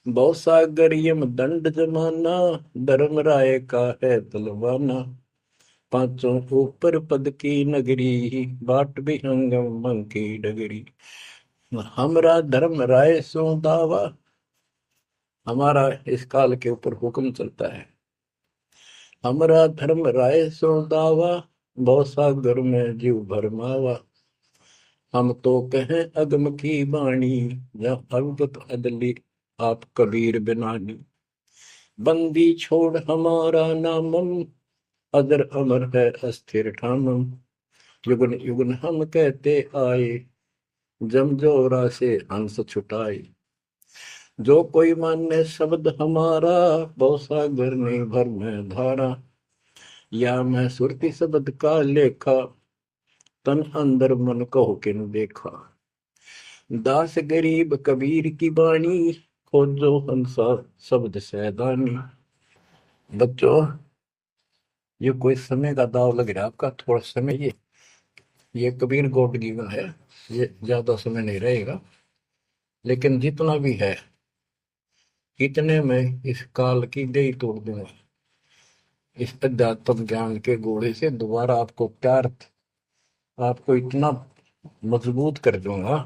बहुत सागर यम दंड जमाना, धर्म राय का है तलवाना। पांचों ऊपर पद की नगरी, बाट भी अंगम की डगरी। हमरा धर्म राय सो दावा, हमारा इस काल के ऊपर हुक्म चलता है। हमरा धर्म राय सो दावा, भव सागर में जीव भरमावा। हम तो कहें अगम की बाणी, जब अवगत अदली आप कबीर बिनानी। बंदी छोड़ हमारा नामम, अदर अमर है अस्थिर ठामम। युगन युगन हम कहते आए, जमजोरा से हंस छुटाए। जो कोई माने शब्द हमारा, भव सागर ने भर में धारा। या मैं सुरती शब्द का लेखा, तन अंदर मन कहो किन देखा। दास गरीब कबीर की बाणी, खोजो हंसा शब्द सैदानी। बच्चों, ये कोई समय का दाव लग रहा है आपका, थोड़ा समय ये कबीर गॉड गिवन है, ये ज्यादा समय नहीं रहेगा। लेकिन जितना भी है इतने में इस काल की दे तोड़ दूंगा। इस अध्यात्म ज्ञान के घोड़े से दोबारा आपको प्यार, आपको इतना मजबूत कर दूंगा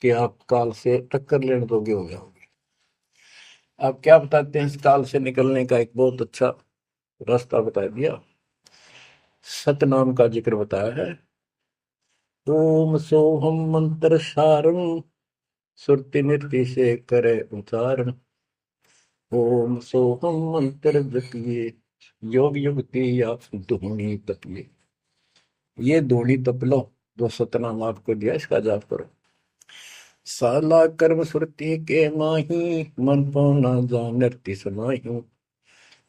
कि आप काल से टक्कर लेने योग्य हो जाओगे। आप क्या बताते हैं, इस काल से निकलने का एक बहुत अच्छा रास्ता बता दिया। सतनाम का जिक्र बताया है। ओम सोहम मंत्र सारम, सुरति नृत्य से करे उच्चारण। ओम सोहम मंत्र जपिए, योग युक्ति या धूनी तपिए। ये धूनी तप लो, जो सतनाम आपको दिया इसका जाप करो। साला कर्म सुरति के माही, मन पाना जा नृत्य समाही।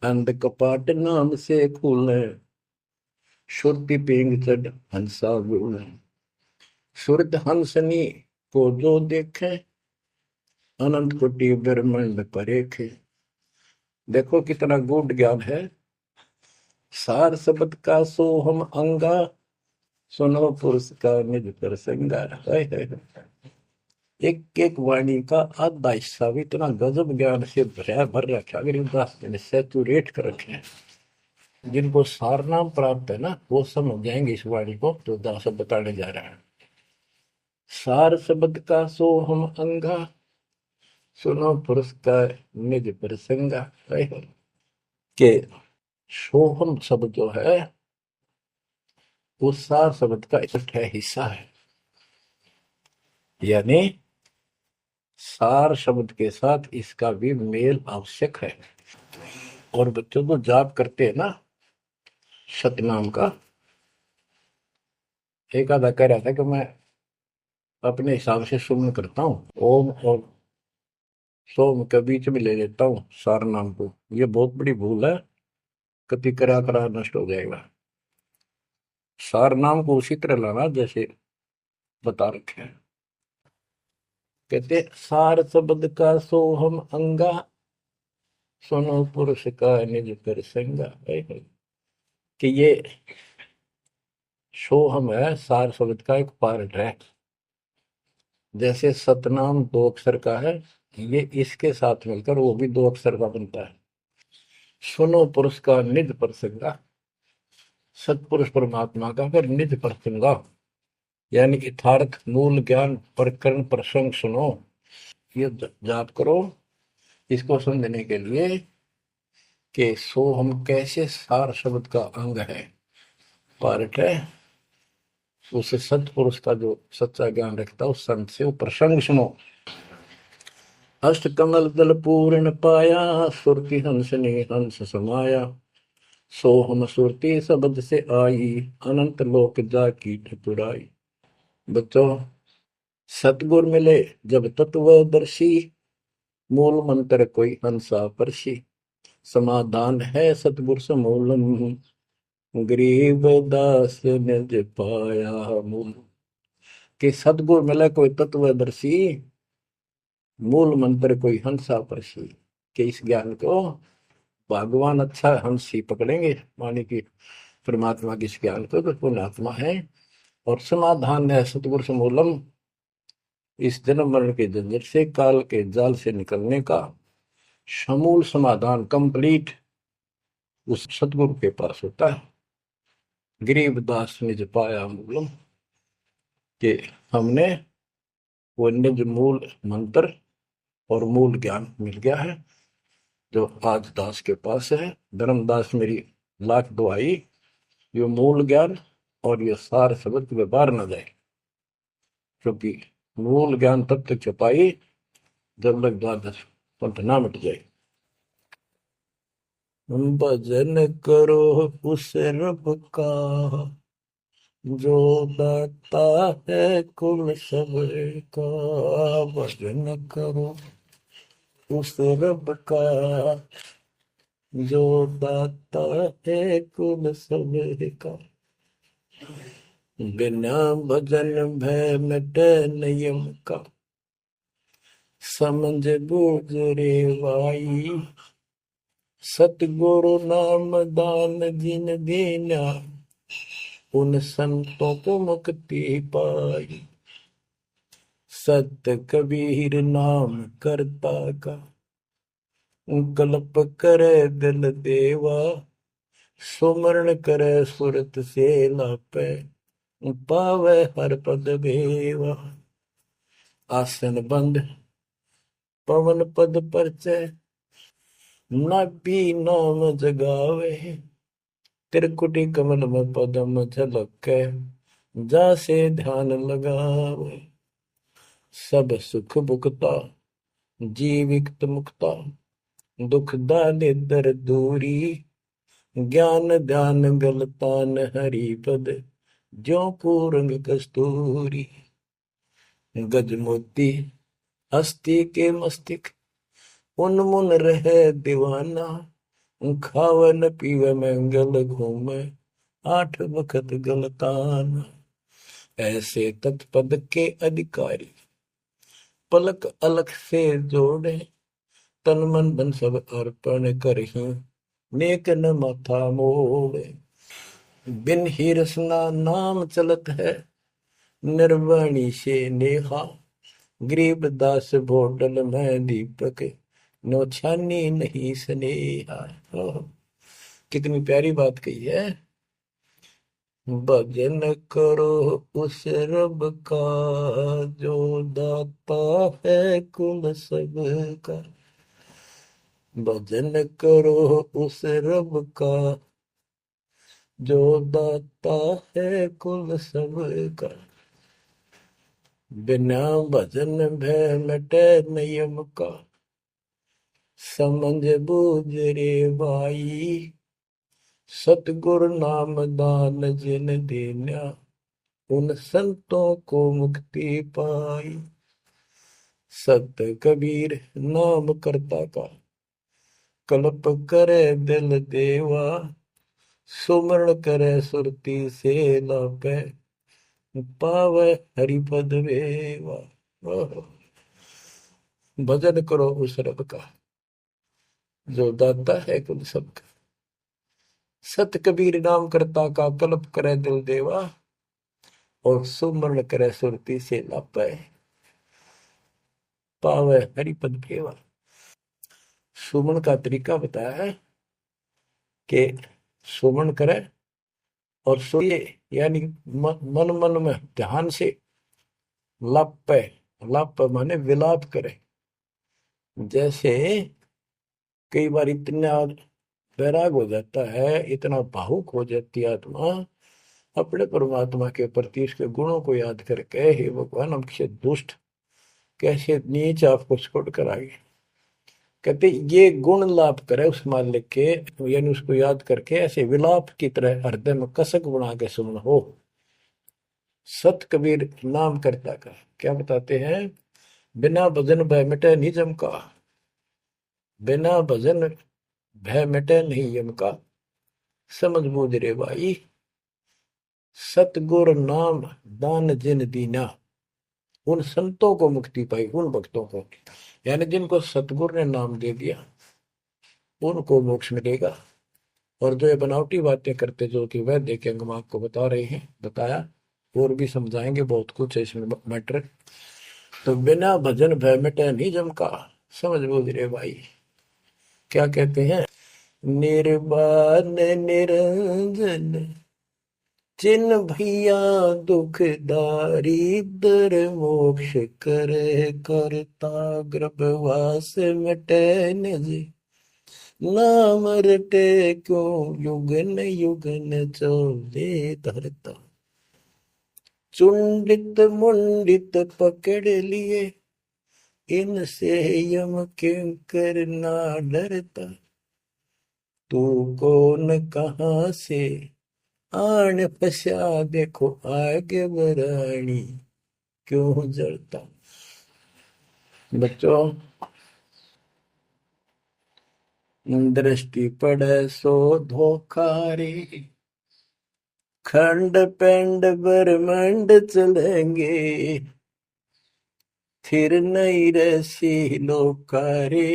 अंध कपाट नाम से खुले, सुरति पेंग चढ़ हंसा बोले। सुरत हंसनी को जो देखे, अनंत कोटि ब्रह्मांड परेखे। देखो कितना गूढ़ ज्ञान है। सार शब्द का सोहम अंगा, सुनो पुरुष का निज प्रसंगा। एक एक वाणी का आधा हिस्सा भी इतना गजब ज्ञान से भर रखा, अगर दास ने सैचुरेट कर रखे हैं। जिनको सारनाम प्राप्त है ना, वो समझ जाएंगे इस वाणी को जो दास बताने जा रहा है। सार शब्द का सोहम अंगा, सुनो पुरुष का निज प्रसंगा। के सोहम शब्द जो है वो सार शब्द का इकट्ठा हिस्सा है। यानी सार शब्द के साथ इसका भी मेल आवश्यक है। और बच्चों को जाप करते हैं ना सतनाम का, एक आधा कह रहा था कि मैं अपने हिसाब से सुमन करता हूँ, ओम और सोम के बीच में ले लेता हूँ सार नाम को। ये बहुत बड़ी भूल है, कति करा करा नष्ट हो जाएगा। सार नाम को उसी तरह लाना जैसे बता रखे हैं। कहते सार शब्द का सोहम अंगा, सुनो पुरुष का निज प्रसंगा। कि ये सोहम है, सार शब्द का एक पार्ट है। जैसे सतनाम दो अक्षर का है, ये इसके साथ मिलकर वो भी दो अक्षर का बनता है। सुनो पुरुष का निज प्रसंगा, सतपुरुष परमात्मा का फिर निज प्रसंगा, यानी यथार्थ मूल ज्ञान प्रकरण प्रसंग सुनो। ये जाप करो इसको समझने के लिए कि सोहम कैसे सार शब्द का अंग है, पार्ट है। उसे सतपुरुष का जो सच्चा ज्ञान रखता है उस संत से वो प्रसंग सुनो। अष्ट कमल दल पूर्ण पाया, सुरति हंस ने हंस समाया। सोहम सुरति शब्द से आई, अनंत लोक जा की ठकुराई। बच्चों, सतगुर मिले जब तत्वदर्शी, मूल मंत्र कोई हंसा परसी। समाधान है सतगुर समूलम, गरीब दास निज पाया मूल। कि सतगुर मिले कोई तत्वदर्शी, मूल मंत्र कोई हंसा परसी। कि इस ज्ञान को भगवान अच्छा हंस ही पकड़ेंगे, माने कि परमात्मा की इस ज्ञान को तो पुण्यात्मा है। और समाधान है सतगुर समूलम, इस जन्म मरण के झंझट से, काल के जाल से निकलने का समूल समाधान कंप्लीट उस सतगुरु के पास होता है। गरीबदास निज पाया मूलम, कि हमने वो निज मूल मंत्र और मूल ज्ञान मिल गया है जो आज दास के पास है। धर्मदास मेरी लाख दुआई, ये मूल ज्ञान और ये सार शब्द व्यवहार न जाए, क्योंकि मूल ज्ञान तब तक छपाई जब तक द्वादश पंथ ना मिट जाए। भजन करो उस रब का जो दाता है कुल सबका, भजन करो उस रब का जो दाता है कुल सबका। बिना भजन भय मिटे नियम का, समझ बूझ रे भाई, सतगुरु नाम दान जिन दीना, उन संतों को मुक्ति पाई। सत कबीर नाम करता का, कल्प करे दिल देवा, सुमरण करे सुरत से लापे, पावे हर पद भेवा। आसन बंद पवन पद परचय, नाभि नाम जगावे, त्रिकुटी कमल में पदम झलके, जासे ध्यान लगावे। सब सुख भुगता जीवित मुक्ता, दुख दाले दर दूरी, ज्ञान ध्यान गलतान हरि पद, ज्यों पूरंग कस्तूरी। गज मोती हस्ती के मस्तिष्क, उन्मुन रहे दीवाना, खावे न पीवे मंगल घूमे, आठ वक्त गलतान। ऐसे तत्पद के अधिकारी, पलक अलख से जोड़े, तन मन धन सब अर्पण करही, नेक न माथा मोड़े। बिन ही रसना नाम चलत है, निर्वाणी से नेहा, गरीब दास भोटल में दीपक, नो छानी नहीं स्नेहा। कितनी प्यारी बात कही है। भजन करो उस रब का जो दाता है कुल सबका, भजन करो उस रब का जो दाता है कुल सबका। बिना भजन भय मिटे नियम का, समझ बूझ रे भाई, सतगुरु नाम दान जिन देना, उन संतों को मुक्ति पाई। सत कबीर नाम करता का, कल्प करे दिल देवा, सुमरण करे सुरती से लापे, पावे हरिपद वेवा। भजन करो उस रब का जो दाता है कुल सबका। सत कबीर नाम करता का, कल्प करे दिल देवा, और सुमरण करे सुरती से लापे, पावे हरिपद भेवा। सुमन का तरीका बताया है कि सुमन करे और सुनिए, यानी मन मन में ध्यान से लापे, लाप माने विलाप करे। जैसे कई बार इतना वैराग हो जाता है, इतना भावुक हो जाती है आत्मा अपने परमात्मा के प्रति, उसके गुणों को याद करके, हे भगवान हमसे दुष्ट कैसे नीच आपको छोड़ कर आगे। कहते ये गुण लाप करे उस मालिक के, यानी उसको याद करके ऐसे विलाप की तरह हृदय में कसक बना के सुन हो। सत कबीर नाम करता का क्या बताते हैं, बिना भजन भय मिटे निजम का, बिना भजन भय मिटे नहीं यम का, समझ बूझ रे भाई, सतगुर नाम दान जिन दीना, उन संतों को मुक्ति पाई, उन भक्तों को, यानी जिनको सतगुरु ने नाम दे दिया उनको मोक्ष मिलेगा। और जो ये बनावटी बातें करते जो कि वह देखे हम आपको बता रहे हैं, बताया, और भी समझाएंगे, बहुत कुछ है इसमें मैटर। तो बिना भजन भय मिटे नहीं जम का, समझ बूझ रे भाई। क्या कहते हैं, निर्वाण निरंजन जिन भैया दुख दारिद्र मोक्ष करे करता गर्भवास मिटे निज नाम रटे क्यों युगन युगन चले धरता चुंडित मुंडित पकड़ लिए इनसे यम किंकर ना डरता तू कौन कहाँ से आन फसा देखो आगे बरानी क्यों जलता। बच्चों, दृष्टि पड़े सो धोखा रे खंड पेंड ब्रह्मांड चलेंगे फिर नहीं रसी लोकारे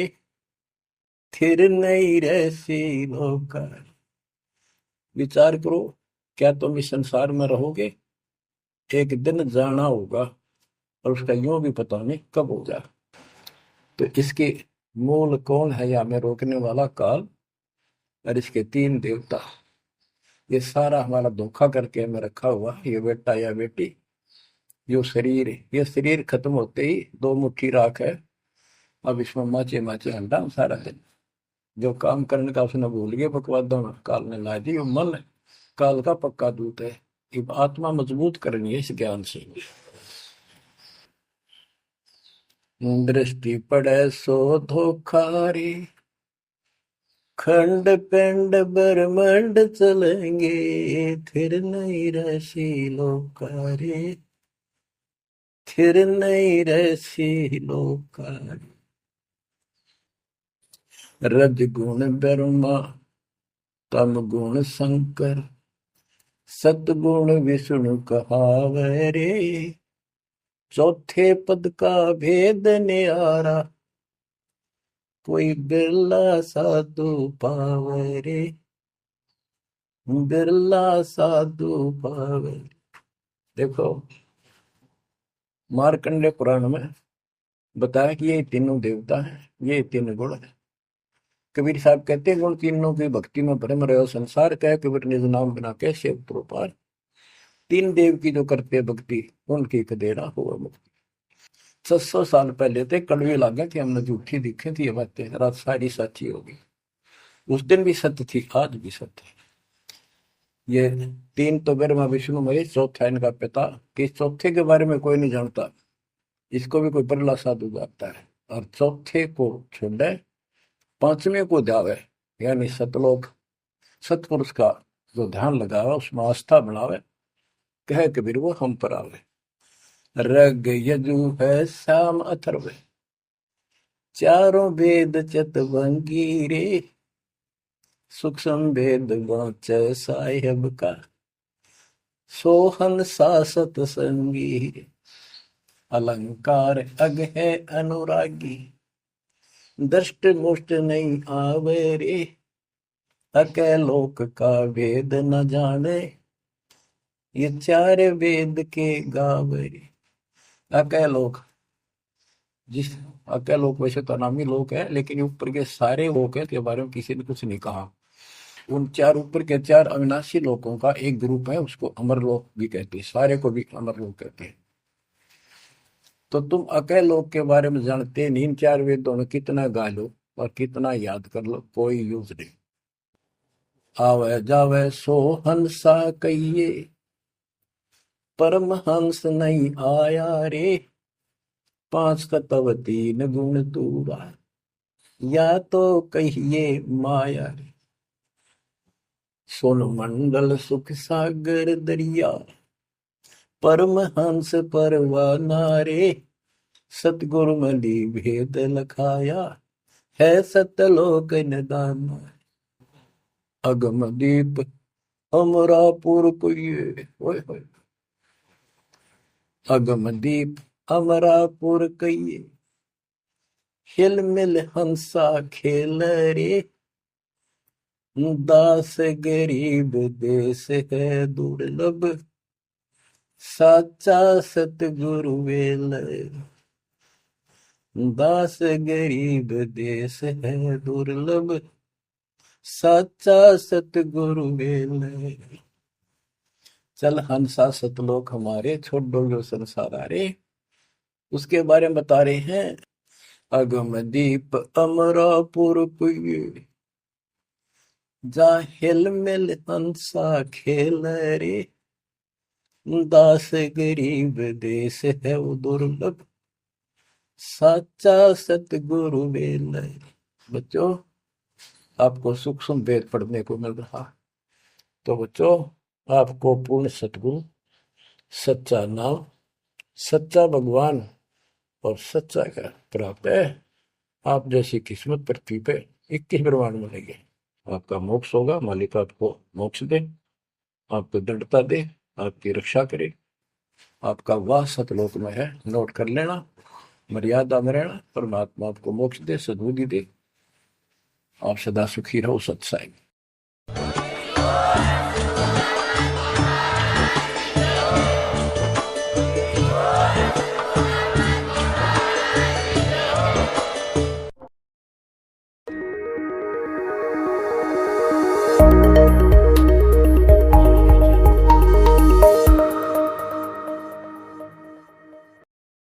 फिर नहीं रसी लोकारे। विचार करो, क्या तुम इस संसार में रहोगे? एक दिन जाना होगा और उसका यूं भी पता नहीं कब हो जाए। तो इसके मूल कौन है या हमें रोकने वाला? काल और इसके तीन देवता। ये सारा हमारा धोखा करके हमें रखा हुआ, ये बेटा या बेटी, ये शरीर खत्म होते ही दो मुट्ठी राख है, अब इसमें माचे माचे अंडा सारा दिन जो काम करने का उसने भूल गया, बकवादों में काल ने ला दी। मन काल का पक्का दूत है। अब आत्मा मजबूत करनी है इस ज्ञान से। दृष्टि पड़े सो धोखा रे खंड पेंड ब्रह्मांड चलेंगे फिर नहीं रसी लोकारे फिर नहीं रसी लोकारे। रज गुण ब्रह्मा तम गुण शंकर सतगुण विष्णु कहावे रे चौथे पद का भेद न्यारा कोई बिरला साधु पावे रे बिरला साधु पावे। देखो, मार्कंडे पुराण में बताया कि ये तीनों देवता हैं, ये तीन गुण है। कबीर साहब कहते हैं गुण तीनों की भक्ति में भरम रहो संसार कह कबीर निज नाम बिना कैसे पार। तीन देव की जो करते भक्ति उनकी कदेरा हुआ मुक्ति। 600 साल पहले थे कड़वे लागे कि हमने झूठी दिखे थी ये बातें, रात सारी सच्ची होगी। उस दिन भी सत्य थी, आज भी सत्य है। ये तीन तो ब्रह्मा विष्णु महेश, चौथा इनका पिता, कि चौथे के बारे में कोई नहीं जानता, इसको भी कोई परला साधु जानता है। और चौथे को छोड़े पांचवें को ध्यावे, यानी सतलोक सतपुरुष का जो ध्यान लगावे उसमें आस्था बनावे, कहे कबीर वो हम पर आवे। रग यजु है श्याम अथर्व चारों वेद चतवंगी रे सूक्ष्म वेद वाचे साहेब का सोहन सासत संगी अलंकार अग है अनुरागी दृष्ट मुष्ट नहीं आवे रे अके लोक का वेद न जाने ये चार वेद के गावे रे। अके लोक, जिस अके लोक वैसे तो नामी लोक है, लेकिन ऊपर के सारे लोक है के बारे में किसी ने कुछ नहीं कहा। उन चार ऊपर के चार अविनाशी लोकों का एक ग्रुप है, उसको अमर लोक भी कहते हैं, सारे को भी अमर लोक कहते हैं। तो तुम अके लोक के बारे में जानते नहीं, इन चार वेदों में कितना गा लो और कितना याद कर लो, कोई यूज नहीं। आवे जावे सो हंसा कहिए परम हंस नहीं आया रे पांच कतव तीन गुण तूरा या तो कहिए माया रे सोन मंडल सुख सागर दरिया परम हंस परवाना रे सतगुरु मली भेद लखाया है सतलोक निदान। अगम दीप अमरापुर कुये ओए होए अगम दीप अमरापुर कहिए हिल मिल हंसा खेल रे दास गरीब देश है दुर्लभ साचा सतगुरु वेल दास गरीब देश है दुर्लभ साचा सतगुरु वेल चल हंसा सतलोक हमारे, छोड़ दो जो संसार आरे। उसके बारे में बता रहे हैं। अगम दीप अमरापुर पुई, जा हिल मिल हंसा खेल रे। दास गरीब देश है वो दुर्लभ, साचा सतगुरु वेल। बच्चों, आपको सूक्ष्म वेद पढ़ने को मिल रहा। तो बच्चों, आपको पूर्ण सतगुरु, सच्चा नाम, सच्चा भगवान और सच्चा का प्राप्त है। आप जैसी किस्मत पृथ्वी पे 21 ब्रह्मांड मिलेंगे। आपका मोक्ष होगा, मालिक आपको मोक्ष दे, आपको दृढ़ता दे, आपकी रक्षा करे। आपका वास सतलोक में है, नोट कर लेना। मर्यादा में रहना, परमात्मा आपको मोक्ष दे, सद्बुद्धि दे। आप सदा सुखी रहो, सत्साई।